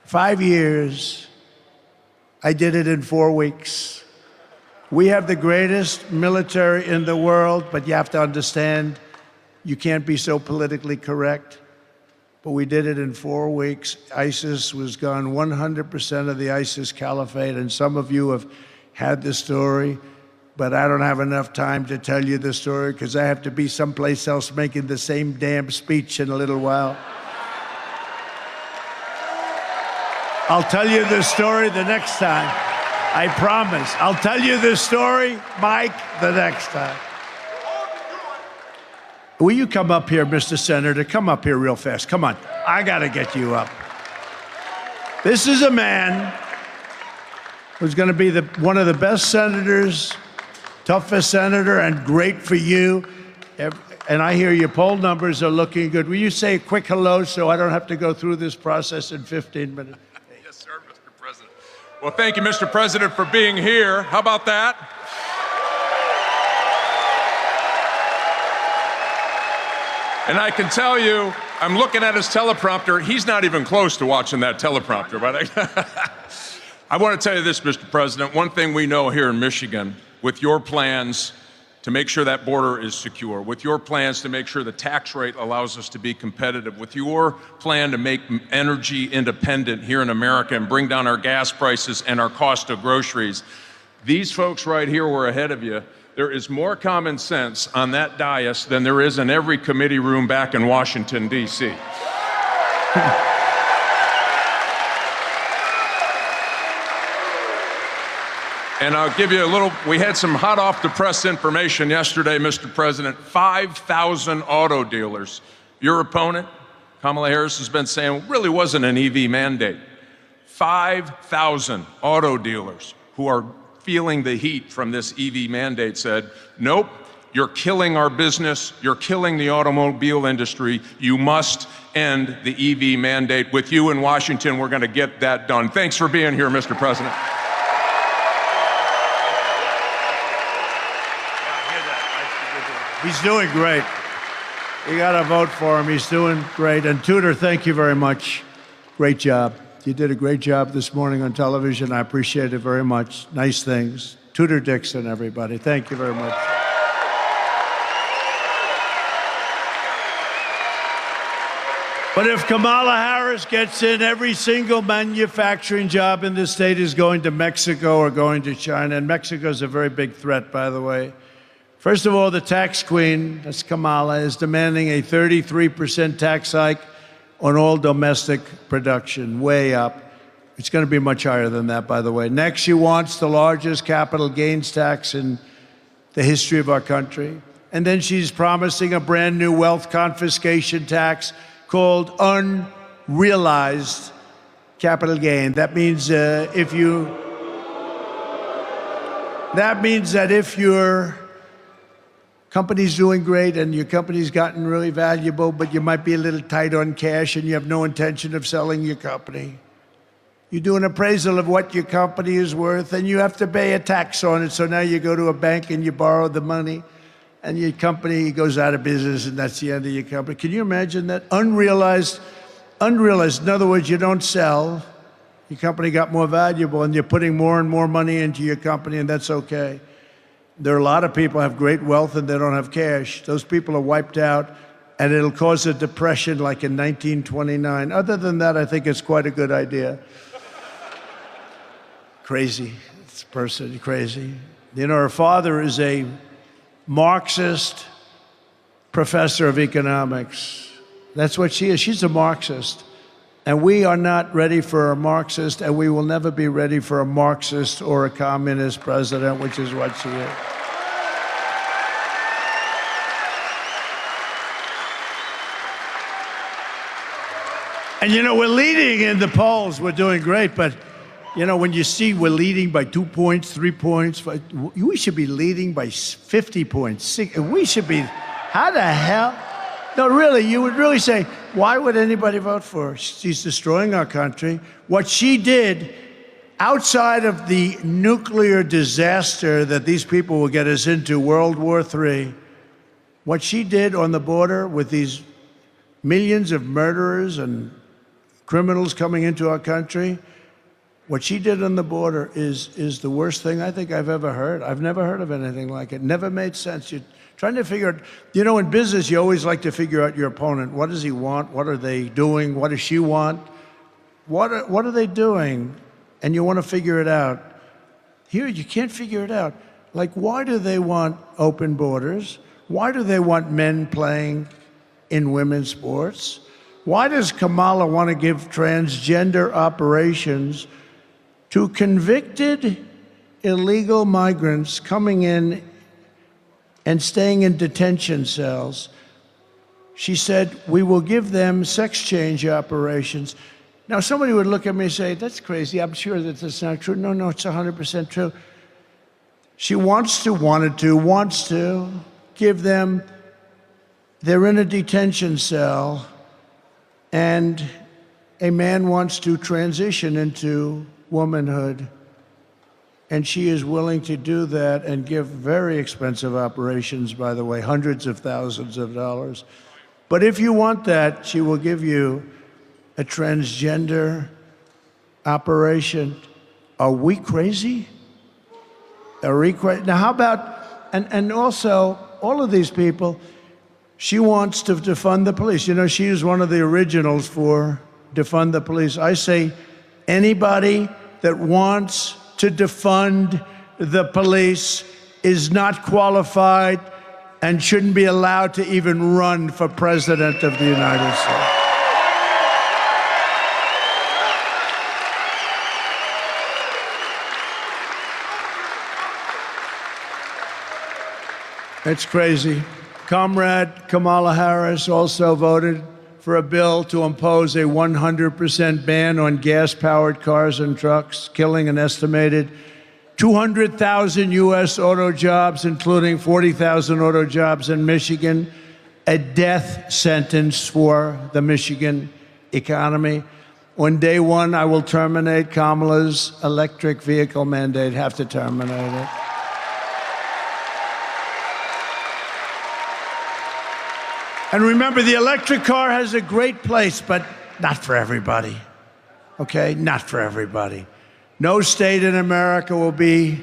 Speaker 1: 5 years. I did it in 4 weeks. We have the greatest military in the world, but you have to understand, you can't be so politically correct. But we did it in 4 weeks. ISIS was gone, 100% of the ISIS caliphate, and some of you have had the story, but I don't have enough time to tell you the story because I have to be someplace else making the same damn speech in a little while. I'll tell you the story the next time. I promise. I'll tell you this story, Mike, the next time. Will you come up here, Mr. Senator? Come up here real fast. Come on. I got to get you up. This is a man who's going to be one of the best senators, toughest senator, and great for you. And I hear your poll numbers are looking good. Will you say a quick hello so I don't have to go through this process in 15 minutes?
Speaker 2: Yes, sir, Mr. President. Well, thank you, Mr. President, for being here. How about that? And I can tell you, I'm looking at his teleprompter. He's not even close to watching that teleprompter. But I want to tell you this, Mr. President. One thing we know here in Michigan, with your plans to make sure that border is secure, with your plans to make sure the tax rate allows us to be competitive, with your plan to make energy independent here in America and bring down our gas prices and our cost of groceries, these folks right here were ahead of you. There is more common sense on that dais than there is in every committee room back in Washington, D.C. And I'll give you a little, we had some hot off the press information yesterday, Mr. President. 5,000 auto dealers. Your opponent, Kamala Harris, has been saying it really wasn't an EV mandate. 5,000 auto dealers who are feeling the heat from this EV mandate said, nope, you're killing our business, you're killing the automobile industry, you must end the EV mandate. With you in Washington, we're going to get that done. Thanks for being here, Mr. President.
Speaker 1: He's doing great. You got to vote for him. He's doing great. And Tudor, thank you very much. Great job. You did a great job this morning on television. I appreciate it very much. Nice things. Tudor Dixon, everybody. Thank you very much. But if Kamala Harris gets in, every single manufacturing job in this state is going to Mexico or going to China. And Mexico is a very big threat, by the way. First of all, the tax queen, that's Kamala, is demanding a 33% tax hike on all domestic production, way up. It's going to be much higher than that, by the way. Next, she wants the largest capital gains tax in the history of our country. And then she's promising a brand new wealth confiscation tax called unrealized capital gain. That means that if your company's doing great and your company's gotten really valuable, but you might be a little tight on cash and you have no intention of selling your company, you do an appraisal of what your company is worth and you have to pay a tax on it. So now you go to a bank and you borrow the money and your company goes out of business and that's the end of your company. Can you imagine that? Unrealized. In other words, you don't sell. Your company got more valuable and you're putting more and more money into your company, and that's okay. There are a lot of people who have great wealth and they don't have cash. Those people are wiped out, and it'll cause a depression like in 1929. Other than that, I think it's quite a good idea. Crazy. This person, crazy. You know, her father is a Marxist professor of economics. That's what she is. She's a Marxist. And we are not ready for a Marxist, and we will never be ready for a Marxist or a communist president, which is what she is. And you know, we're leading in the polls. We're doing great, but you know, when you see we're leading by 2 points, 3 points, we should be leading by 50 points. We should be, how the hell? No, really, you would really say, why would anybody vote for her? She's destroying our country. What she did, outside of the nuclear disaster that these people will get us into, World War III, what she did on the border with these millions of murderers and criminals coming into our country, what she did on the border is the worst thing I think I've ever heard. I've never heard of anything like it. Never made sense. You're trying to figure out, you know, in business, you always like to figure out your opponent. What does he want? What are they doing? What does she want? What are they doing? And you want to figure it out. Here, you can't figure it out. Like, why do they want open borders? Why do they want men playing in women's sports? Why does Kamala want to give transgender operations to convicted illegal migrants coming in and staying in detention cells? She said, we will give them sex change operations. Now, somebody would look at me and say, that's crazy. I'm sure that that's not true. No, it's 100% true. She wants to give them they're in a detention cell, and a man wants to transition into womanhood, and she is willing to do that and give very expensive operations, by the way, hundreds of thousands of dollars. But if you want that, she will give you a transgender operation. Are we crazy? Are we crazy? Now, how about, and also, all of these people, she wants to defund the police. You know, she is one of the originals for defund the police. I say anybody that wants to defund the police is not qualified and shouldn't be allowed to even run for president of the United States. It's crazy. Comrade Kamala Harris also voted for a bill to impose a 100% ban on gas-powered cars and trucks, killing an estimated 200,000 U.S. auto jobs, including 40,000 auto jobs in Michigan, a death sentence for the Michigan economy. On day one, I will terminate Kamala's electric vehicle mandate, have to terminate it. And remember, the electric car has a great place, but not for everybody, okay? Not for everybody. No state in America will be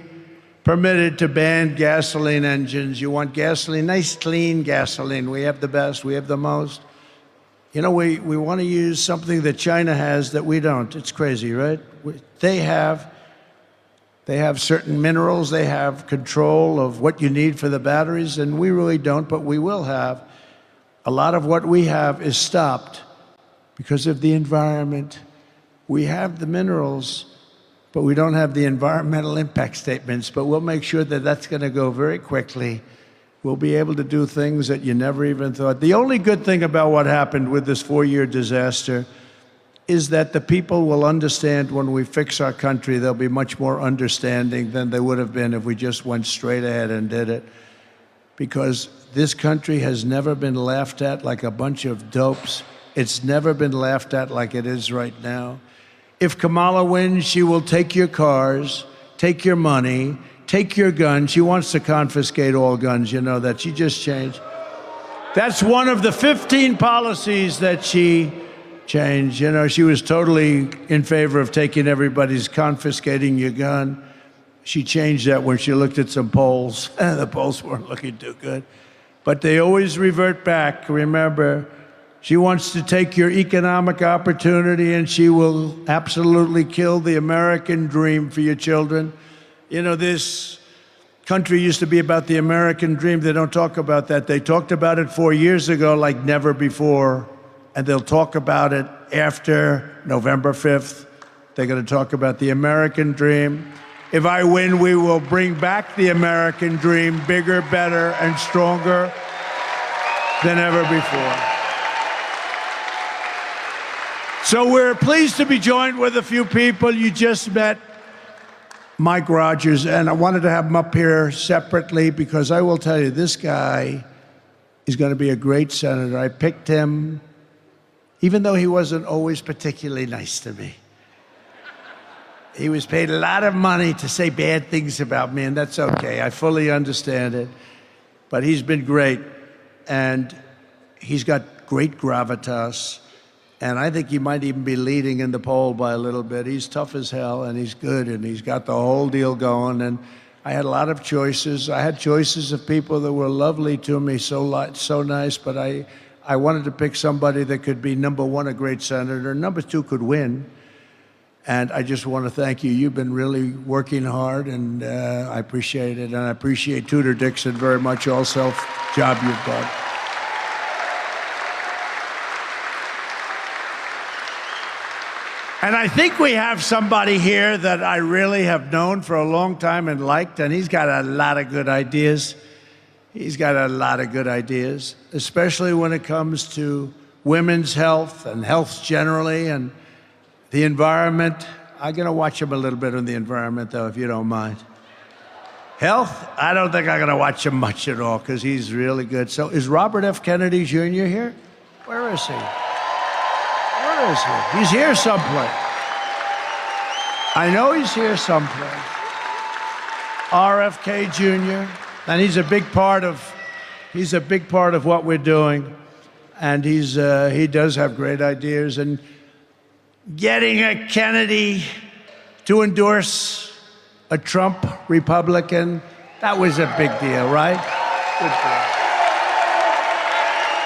Speaker 1: permitted to ban gasoline engines. You want gasoline, nice, clean gasoline. We have the best, we have the most. You know, we want to use something that China has that we don't. It's crazy, right? They have certain minerals, they have control of what you need for the batteries, and we really don't, but we will have. A lot of what we have is stopped because of the environment. We have the minerals, but we don't have the environmental impact statements, but we'll make sure that that's going to go very quickly. We'll be able to do things that you never even thought. The only good thing about what happened with this 4-year disaster is that the people will understand when we fix our country, they'll be much more understanding than they would have been if we just went straight ahead and did it. Because this country has never been laughed at like a bunch of dopes. It's never been laughed at like it is right now. If Kamala wins, she will take your cars, take your money, take your guns. She wants to confiscate all guns, you know that. She just changed. That's one of the 15 policies that she changed. You know, she was totally in favor of taking everybody's, confiscating your gun. She changed that when she looked at some polls. The polls weren't looking too good. But they always revert back. Remember, she wants to take your economic opportunity, and she will absolutely kill the American dream for your children. You know, this country used to be about the American dream. They don't talk about that. They talked about it 4 years ago like never before, and they'll talk about it after November 5th. They're going to talk about the American dream. If I win, we will bring back the American dream, bigger, better, and stronger than ever before. So we're pleased to be joined with a few people. You just met Mike Rogers, and I wanted to have him up here separately because I will tell you, this guy is going to be a great senator. I picked him, even though he wasn't always particularly nice to me. He was paid a lot of money to say bad things about me, and that's okay. I fully understand it. But he's been great, and he's got great gravitas, and I think he might even be leading in the poll by a little bit. He's tough as hell, and he's good, and he's got the whole deal going, and I had a lot of choices. I had choices of people that were lovely to me, so nice, but I wanted to pick somebody that could be, number one, a great senator, number two, could win. And I just want to thank you. You've been really working hard, and I appreciate it. And I appreciate Tudor Dixon very much also, job you've done. And I think we have somebody here that I really have known for a long time and liked, and he's got a lot of good ideas. He's got a lot of good ideas, especially when it comes to women's health and health generally, and the environment. I'm going to watch him a little bit on the environment, though, if you don't mind. Health, I don't think I'm going to watch him much at all because he's really good. So is Robert F. Kennedy Jr. here? Where is he? Where is he? He's here someplace. I know he's here someplace. RFK Jr. And he's a big part of what we're doing. And he does have great ideas. And getting a Kennedy to endorse a Trump Republican, that was a big deal, right? Good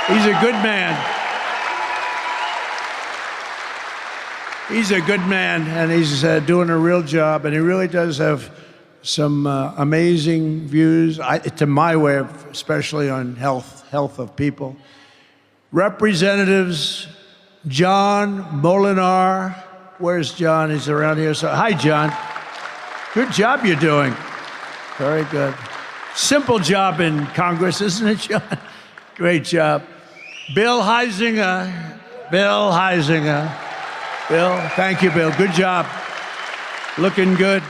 Speaker 1: deal. He's a good man. He's a good man, and he's doing a real job, and he really does have some amazing views, to my way of, especially on health of people. Representatives John Molinar, where's John? He's around here. So, hi, John. Good job you're doing. Very good. Simple job in Congress, isn't it, John? Great job. Bill Heisinger. Bill, thank you, Bill. Good job. Looking good.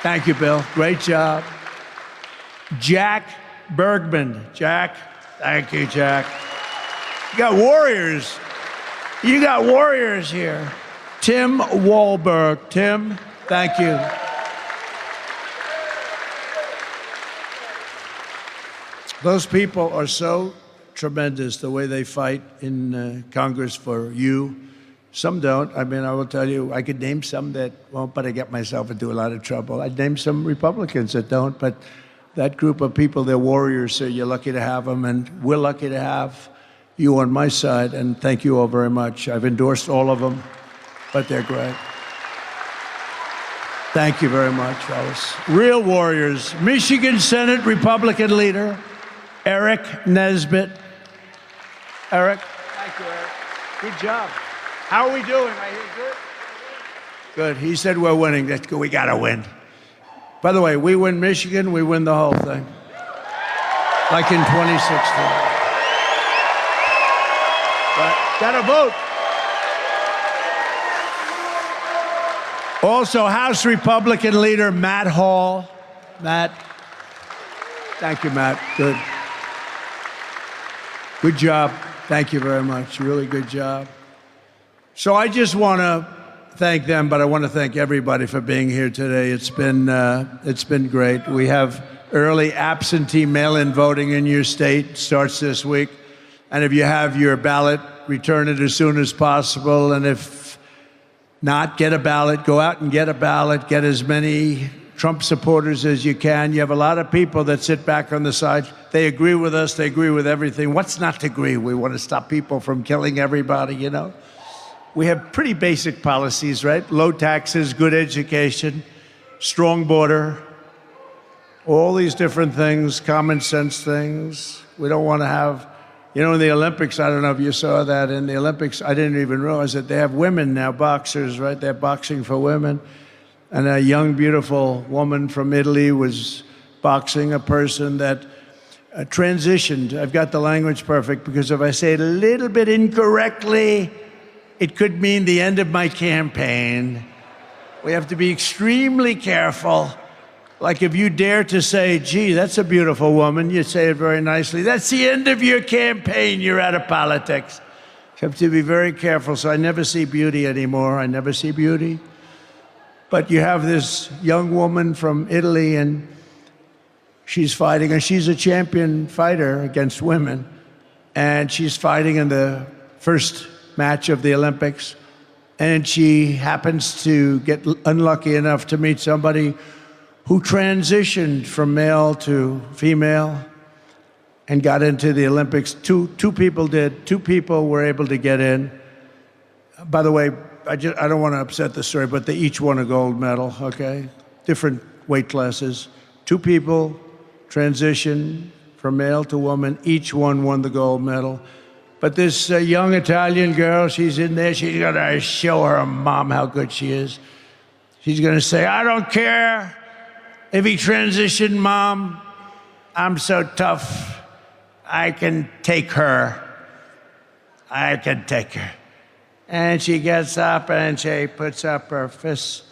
Speaker 1: Thank you, Bill. Great job. Jack Bergman. Jack, thank you, Jack. You got warriors. You got warriors here. Tim Wahlberg. Tim, thank you. Those people are so tremendous, the way they fight in Congress for you. Some don't. I mean, I will tell you, I could name some that won't, but I get myself into a lot of trouble. I'd name some Republicans that don't, but that group of people, they're warriors, so you're lucky to have them, and we're lucky to have you on my side, and thank you all very much. I've endorsed all of them, but they're great. Thank you very much, fellas. Real warriors. Michigan Senate Republican leader, Eric Nesbitt. Eric? Thank you, Eric. Good job. How are we doing? I hear good? Good. He said we're winning. That's good. We got to win. By the way, we win Michigan, we win the whole thing. Like in 2016. But got to vote. Also, House Republican leader Matt Hall. Matt. Thank you, Matt. Good. Good job. Thank you very much. Really good job. So I just want to thank them, but I want to thank everybody for being here today. It's been great. We have early absentee mail-in voting in your state. Starts this week. And if you have your ballot, return it as soon as possible. And if not, get a ballot. Go out and get a ballot. Get as many Trump supporters as you can. You have a lot of people that sit back on the side. They agree with us. They agree with everything. What's not to agree? We want to stop people from killing everybody, you know? We have pretty basic policies, right? Low taxes, good education, strong border, all these different things, common sense things. We don't want to have, you know, in the Olympics, I don't know if you saw that, in the Olympics, I didn't even realize that they have women now, boxers, right? They're boxing for women. And a young, beautiful woman from Italy was boxing a person that transitioned. I've got the language perfect, because if I say it a little bit incorrectly, it could mean the end of my campaign. We have to be extremely careful. Like if you dare to say, gee, that's a beautiful woman, you say it very nicely. That's the end of your campaign. You're out of politics. You have to be very careful. So I never see beauty anymore. I never see beauty. But you have this young woman from Italy, and she's fighting, and she's a champion fighter against women. And she's fighting in the first match of the Olympics, and she happens to get unlucky enough to meet somebody who transitioned from male to female and got into the Olympics. Two people did. Two people were able to get in. By the way, I don't want to upset the story, but they each won a gold medal, okay? Different weight classes. Two people transitioned from male to woman. Each one won the gold medal. But this young Italian girl, she's in there. She's going to show her mom how good she is. She's going to say, I don't care if he transitioned, Mom. I'm so tough. I can take her. I can take her. And she gets up and she puts up her fists.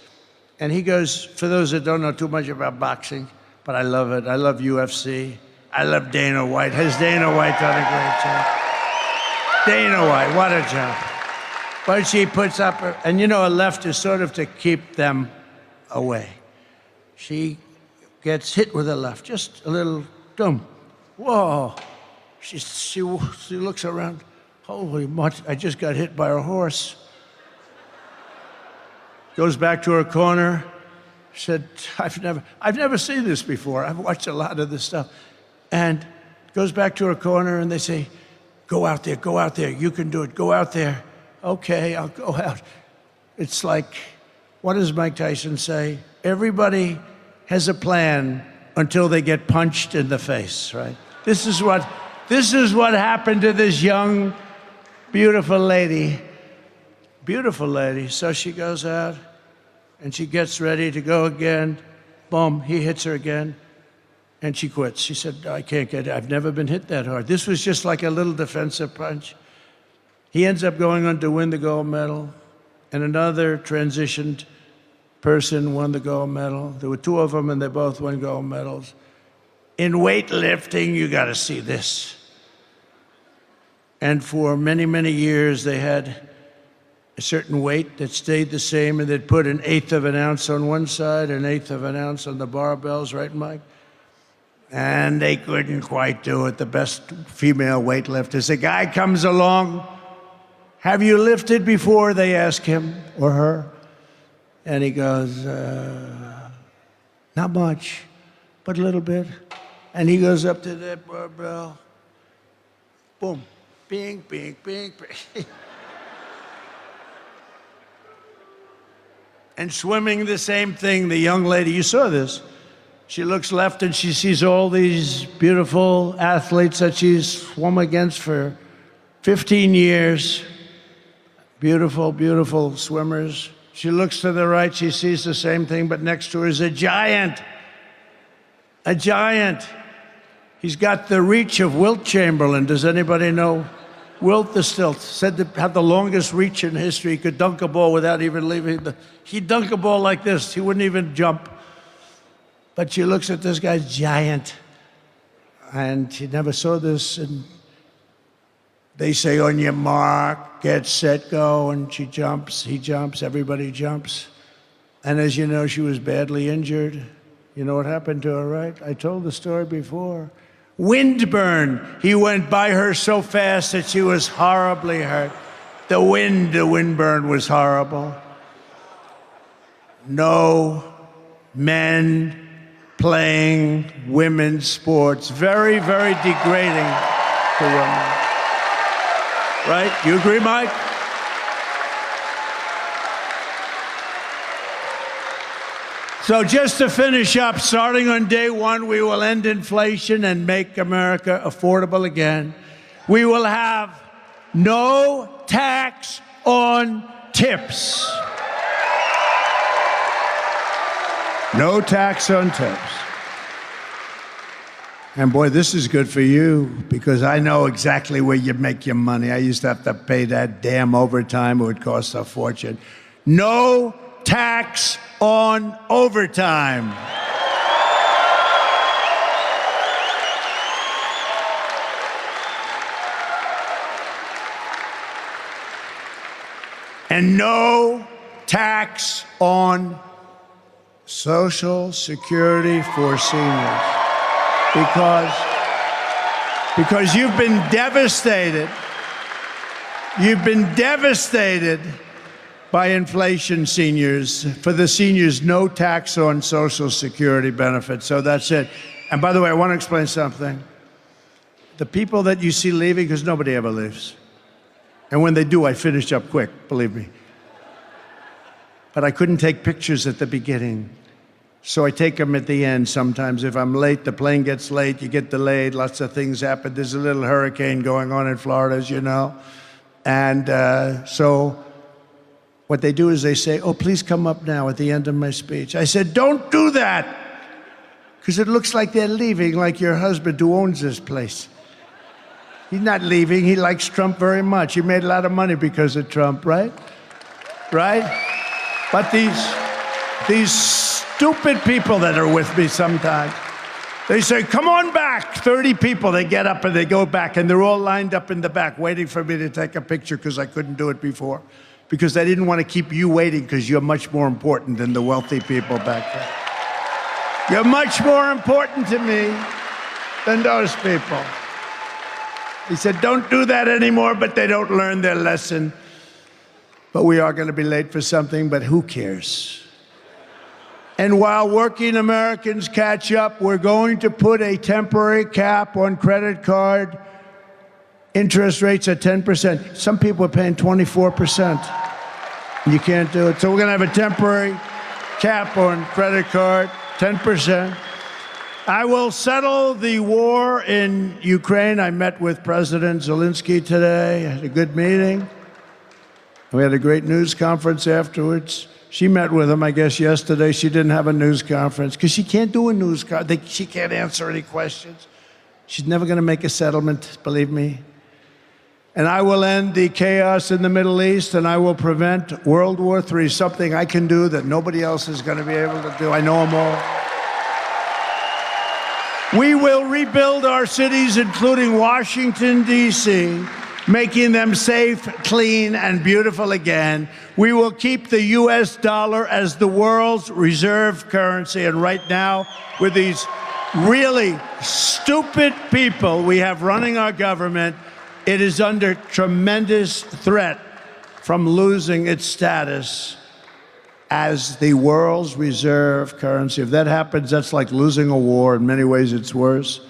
Speaker 1: And he goes, for those that don't know too much about boxing, but I love it. I love UFC. I love Dana White. Has Dana White done a great job? Dana White, what a job. But she puts up her, and you know, a left is sort of to keep them away. She gets hit with a left, just a little dumb. Whoa. She looks around. Holy much, I just got hit by a horse. Goes back to her corner. Said, I've never seen this before. I've watched a lot of this stuff. And goes back to her corner and they say, go out there, you can do it, go out there. Okay, I'll go out. It's like, what does Mike Tyson say? Everybody has a plan until they get punched in the face, right? This is what happened to this young, beautiful lady. Beautiful lady. So she goes out and she gets ready to go again. Boom, he hits her again. And she quits. She said, I can't get it. I've never been hit that hard. This was just like a little defensive punch. He ends up going on to win the gold medal. And another transitioned person won the gold medal. There were two of them, and they both won gold medals. In weightlifting, you got to see this. And for many, many years, they had a certain weight that stayed the same, and they'd put 1/8 of an ounce on one side, 1/8 of an ounce on the barbells, right, Mike? And they couldn't quite do it. The best female weightlifters. A guy comes along, have you lifted before? They ask him or her. And he goes, not much, but a little bit. And he goes up to that barbell. Boom, bing, bing, bing, bing. And swimming, the same thing. The young lady, you saw this. She looks left and she sees all these beautiful athletes that she's swum against for 15 years. Beautiful, beautiful swimmers. She looks to the right, she sees the same thing, but next to her is a giant. A giant. He's got the reach of Wilt Chamberlain. Does anybody know? Wilt is still said to have the longest reach in history. He could dunk a ball without even leaving. He'd dunk a ball like this. He wouldn't even jump. But she looks at this guy's giant, and she never saw this. And they say, on your mark, get set, go, and she jumps, he jumps, everybody jumps. And as you know, she was badly injured. You know what happened to her, right? I told the story before. Windburn. He went by her so fast that she was horribly hurt. The windburn was horrible. No men playing women's sports. Very, very degrading to women. Right? You agree, Mike? So just to finish up, starting on day one, we will end inflation and make America affordable again. We will have no tax on tips. No tax on tips. And boy, this is good for you, because I know exactly where you make your money. I used to have to pay that damn overtime. It would cost a fortune. No tax on overtime. And no tax on Social Security for seniors. Because you've been devastated. You've been devastated by inflation, seniors. For the seniors, no tax on Social Security benefits. So that's it. And by the way, I want to explain something. The people that you see leaving, because nobody ever leaves. And when they do, I finish up quick, believe me. But I couldn't take pictures at the beginning. So I take them at the end sometimes. If I'm late, the plane gets late, you get delayed, lots of things happen. There's a little hurricane going on in Florida, as you know. And so what they do is they say, oh, please come up now at the end of my speech. I said, don't do that, because it looks like they're leaving, like your husband who owns this place. He's not leaving. He likes Trump very much. He made a lot of money because of Trump, right? Right? But these stupid people that are with me sometimes, They say, come on back. 30 people, they get up and they go back, and they're all lined up in the back waiting for me to take a picture because I couldn't do it before. Because I didn't want to keep you waiting because you're much more important than the wealthy people back there. You're much more important to me than those people. He said, don't do that anymore, but they don't learn their lesson. But we are going to be late for something, but who cares? And while working Americans catch up, we're going to put a temporary cap on credit card interest rates at 10%. Some people are paying 24%. You can't do it. So we're going to have a temporary cap on credit card, 10%. I will settle the war in Ukraine. I met with President Zelensky today. I had a good meeting. We had a great news conference afterwards. She met with him, I guess, yesterday. She didn't have a news conference because she can't do a news conference. She can't answer any questions. She's never going to make a settlement, believe me. And I will end the chaos in the Middle East, and I will prevent World War III, something I can do that nobody else is going to be able to do. I know them all. We will rebuild our cities, including Washington, D.C., making them safe, clean, and beautiful again. We will keep the U.S. dollar as the world's reserve currency. And right now, with these really stupid people we have running our government, it is under tremendous threat from losing its status as the world's reserve currency. If that happens, that's like losing a war. In many ways, it's worse.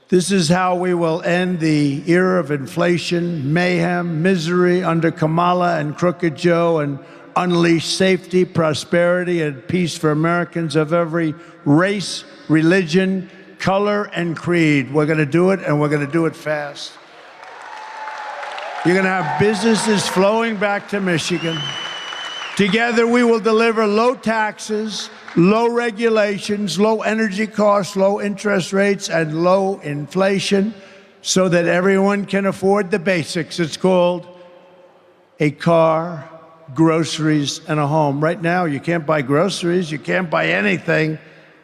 Speaker 1: This is how we will end the era of inflation, mayhem, misery under Kamala and Crooked Joe, and unleash safety, prosperity, and peace for Americans of every race, religion, color, and creed. We're going to do it, and we're going to do it fast. You're going to have businesses flowing back to Michigan. Together, we will deliver low taxes, low regulations, low energy costs, low interest rates, and low inflation so that everyone can afford the basics. It's called a car, groceries, and a home. Right now, you can't buy groceries. You can't buy anything.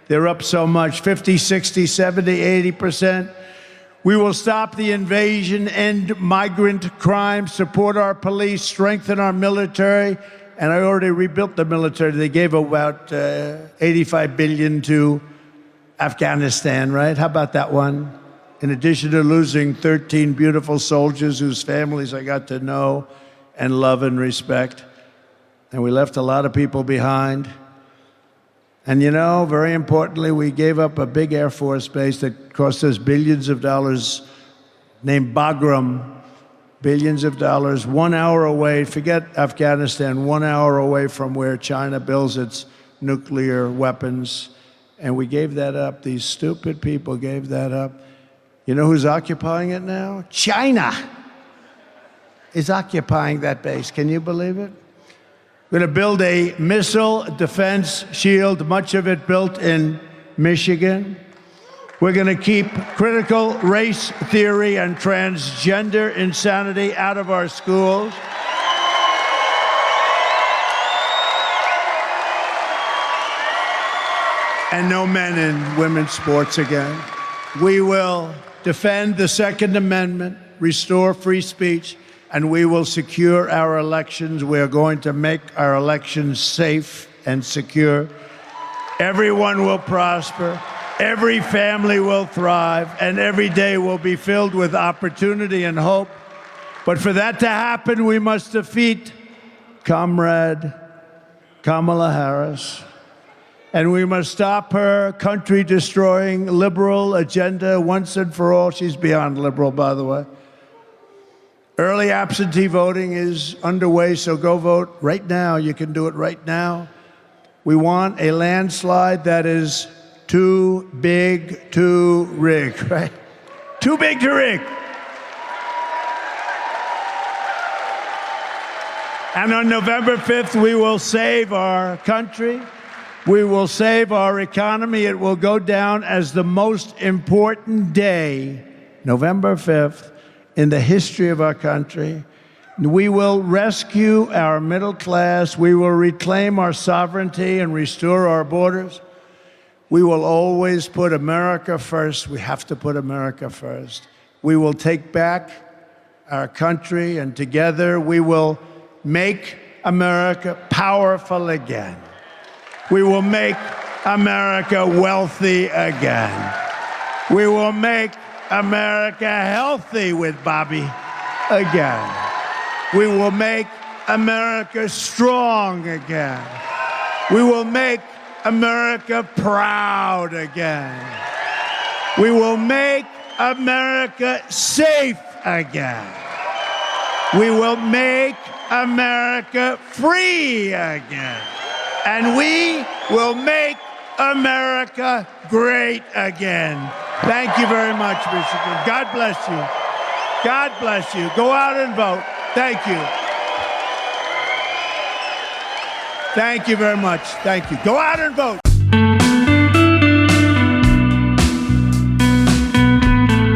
Speaker 1: They're up so much, 50, 60, 70, 80%. We will stop the invasion, end migrant crime, support our police, strengthen our military. And I already rebuilt the military. They gave about $85 billion to Afghanistan, right? How about that one? In addition to losing 13 beautiful soldiers whose families I got to know and love and respect. And we left a lot of people behind. And you know, very importantly, we gave up a big Air Force base that cost us billions of dollars named Bagram. Billions of dollars, 1 hour away, forget Afghanistan, 1 hour away from where China builds its nuclear weapons. And we gave that up. These stupid people gave that up. You know who's occupying it now? China is occupying that base. Can you believe it? We're going to build a missile defense shield, much of it built in Michigan. We're going to keep critical race theory and transgender insanity out of our schools. And no men in women's sports again. We will defend the Second Amendment, restore free speech, and we will secure our elections. We are going to make our elections safe and secure. Everyone will prosper. Every family will thrive, and every day will be filled with opportunity and hope. But for that to happen, we must defeat Comrade Kamala Harris, and we must stop her country-destroying liberal agenda once and for all. She's beyond liberal, by the way. Early absentee voting is underway, so go vote right now. You can do it right now. We want a landslide that is too big to rig, right? Too big to rig. And on November 5th, we will save our country. We will save our economy. It will go down as the most important day, November 5th, in the history of our country. We will rescue our middle class. We will reclaim our sovereignty and restore our borders. We will always put America first. We have to put America first. We will take back our country, and together we will make America powerful again. We will make America wealthy again. We will make America healthy with Bobby again. We will make America strong again. We will make America proud again. We will make America safe again. We will make America free again. And we will make America great again. Thank you very much, Michigan. God bless you. God bless you. Go out and vote. Thank you. Thank you very much. Thank you. Go out and vote.